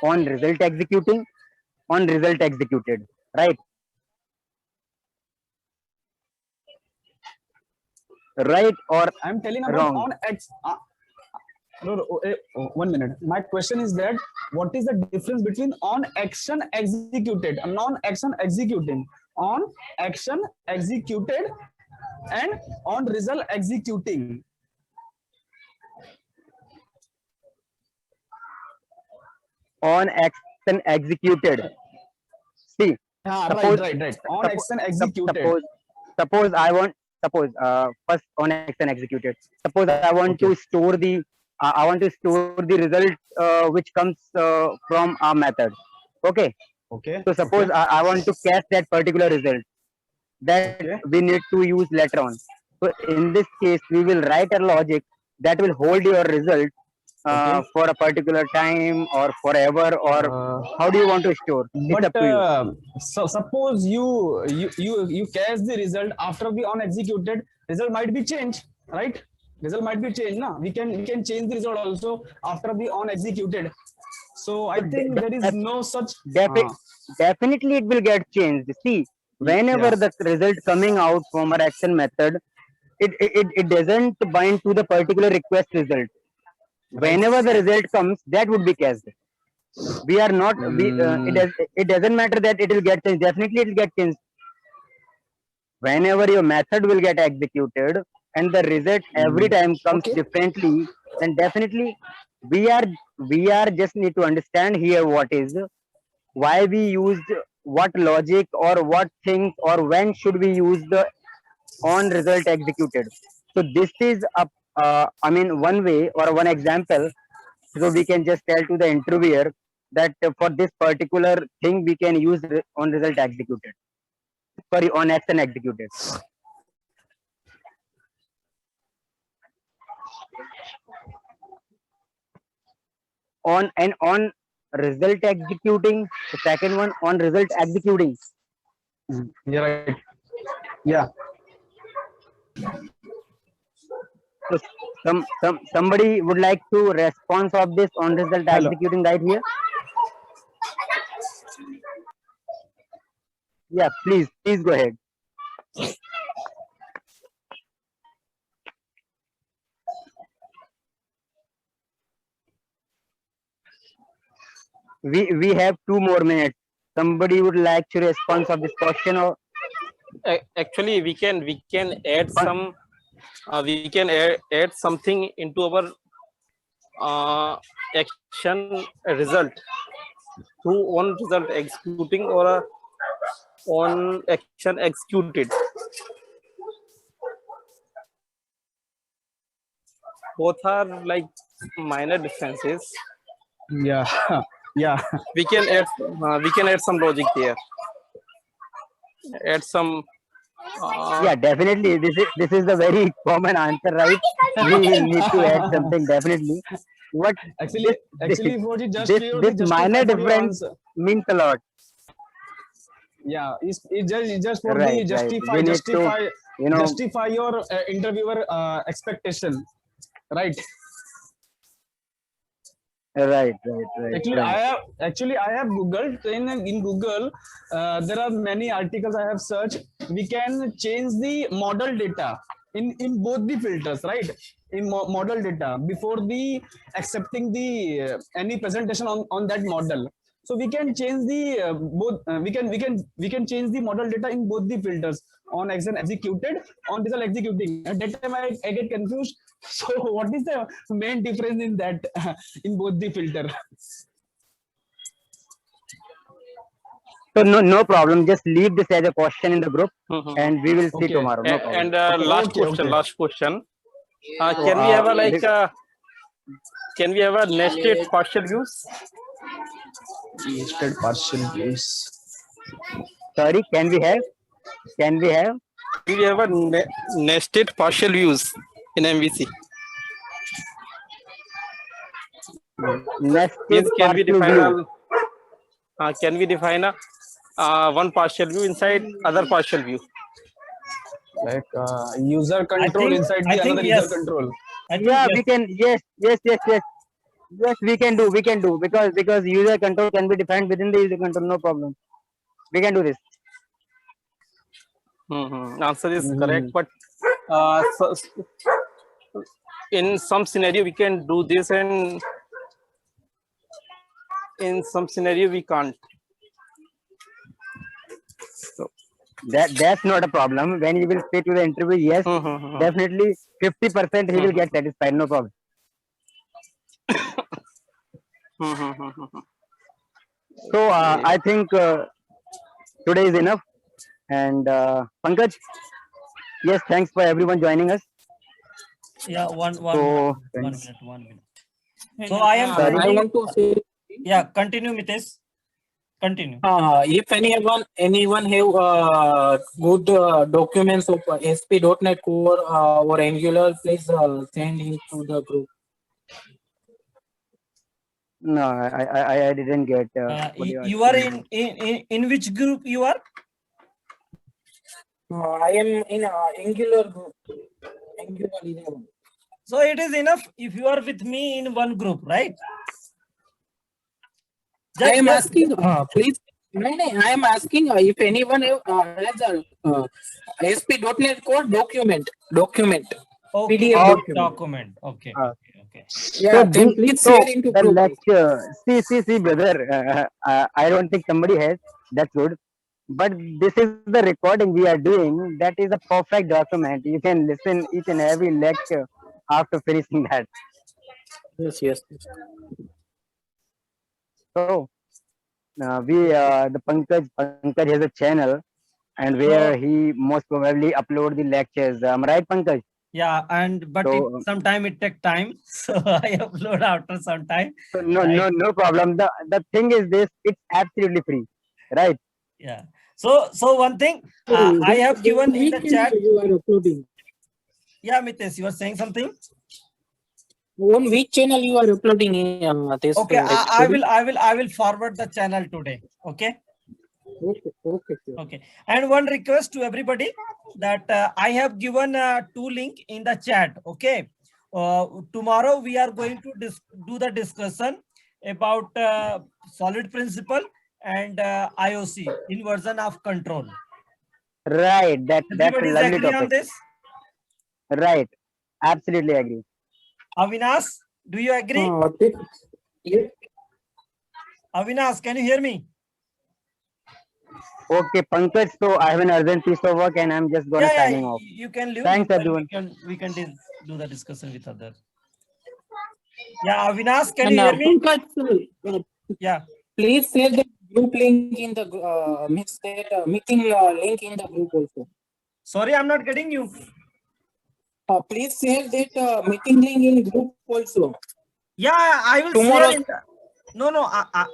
on result executing, on result executed, right? Right or I'm telling about wrong? on No, 1 minute. My question is that what is the difference between on action executed and non-action executing? On action executed and on result executing. On action executed. See, Right. On action executed. Suppose first on action executed. Suppose I want to store the result which comes from a method. Okay. So suppose I want to catch that particular result that we need to use later on. So in this case, we will write a logic that will hold your result for a particular time or forever, or how do you want to store? It's up to you. So suppose you catch the result after the on executed, result might be changed, right? Result might be changed. No, we can change the result also after the on executed. So I think there is no such. Definitely, it will get changed. See, whenever the result coming out from our action method, it doesn't bind to the particular request result. whenever the result comes, that would be cached. We are not, it doesn't matter that it will get changed. Definitely it will get changed. Whenever your method will get executed and the result every time comes differently, then definitely we are just need to understand here what is, why we used what logic or what things or when should we use the on result executed. So this is a I mean one way or one example. So we can just tell to the interviewer that for this particular thing we can use on result executed. Sorry, on action executed. On and on result executing. The second one on result executing. Yeah, right. Yeah. So somebody would like to response of this on result executing right here. Yeah, please go ahead. We have 2 more minutes. Somebody would like to respond of this question, or actually we can add some we can add something into our action result through on result executing or on action executed. Both are like minor differences. Yeah. Yeah. We can add some logic there. Add some. Yeah, definitely. This is the very common answer, right? We will need to add something definitely. What Actually, Forji, just for you to this justify minor for your difference answer. means a lot. Yeah, it's just for Right, the right. We need to, you know, justify your interviewer expectation, right? Right. Actually I have googled in Google. There are many articles I have searched. We can change the model data in both the filters, right? In model data before the accepting the any presentation on that model. So we can change the both. We can change the model data in both the filters, on action executed, on result executing. At that time I get confused. So what is the main difference in that in both the filter? So no problem. Just leave this as a question in the group, and we will see Okay. tomorrow. No problem. And last question. Can we have a nested partial views? Nested partial views. Sorry, can we have? Can we have a nested partial views in MVC? Nested Can we partial define view. can we define one partial view inside other partial view? Like user control inside the another user control. Yeah, we can. Yes. Yes, we can do because user control can be defined within the user control. No problem. We can do this. Answer is correct, but in some scenario we can do this, and in some scenario we can't. So that's not a problem. When you will say to the interview, yes, definitely 50% he will get satisfied. No problem. So I think today is enough. And Pankaj, yes, thanks for everyone joining us. Yeah, one minute. So Sorry. I want to say. Yeah, continue, Mitesh. Continue. If anyone have good documents of ASP.NET Core or Angular, please send into the group. No, I didn't get. You are in which group you are? I am in Angular group. Angular 11. So it is enough if you are with me in one group, right? I am asking, please. No, I am asking if anyone has a ASP.NET Core document. Okay, PDF document. Okay. Okay. Yeah, So, then please so share into the group. lecture, see, brother. I don't think somebody has. That's good. But this is the recording we are doing. That is a perfect document. You can listen each and every lecture after finishing that. Yes, yes. So the Pankaj has a channel, and where So he most probably upload the lectures. Right, Pankaj? yeah, and but it So sometime it take time, so I upload after some time. so no Right? no problem. The thing is this: it's absolutely free, right? Yeah. So one thing I have given in the chat. You are uploading. Yeah, Mitesh, you are saying something. On which channel you are uploading this? Okay, I will forward the channel today. Okay. Okay. Okay. And one request to everybody that I have given two link in the chat. Okay. Tomorrow we are going to do the discussion about solid principle and IOC, inversion of control. Right. That's a Everybody is lovely agree on topic. this? Right. Absolutely agree. Avinash, do you agree? Yeah. Avinash, can you hear me? Okay, Pankaj. So I have an urgent piece of work, and I'm just gonna signing off. You can leave. Thanks, everyone. We can do the discussion with others. Yeah, Avinash, can And, you hear me? Pankaj, Yeah. please share the group link in the meeting link in the group also. Sorry, I'm not getting you. Please share that meeting link in group also. Yeah, I will Tomorrow. share. No,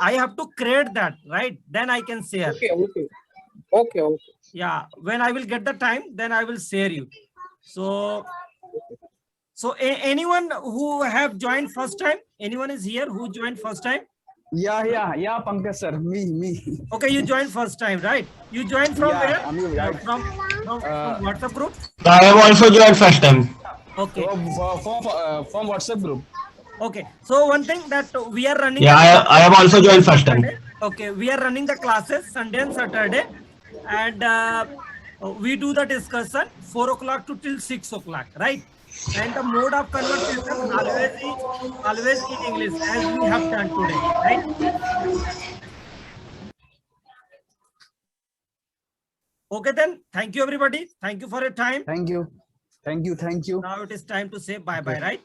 I have to create that, right? Then I can share. Okay. Yeah, when I will get the time, then I will share you. So anyone who have joined first time? Anyone is here who joined first time? Yeah, Pankaj sir, me. Okay, you joined first time, right? You joined from Yeah, where? I'm right. From WhatsApp group? I have also joined first time. Okay. From WhatsApp group. Okay, so one thing that we are running. Yeah, I have also joined first time. Okay, we are running the classes Sunday and Saturday, and we do the discussion 4 o'clock to till 6 o'clock, right? And the mode of conversation always in English, as we have done today, right? Okay, then thank you everybody. Thank you for your time. Thank you. Now it is time to say bye bye, right?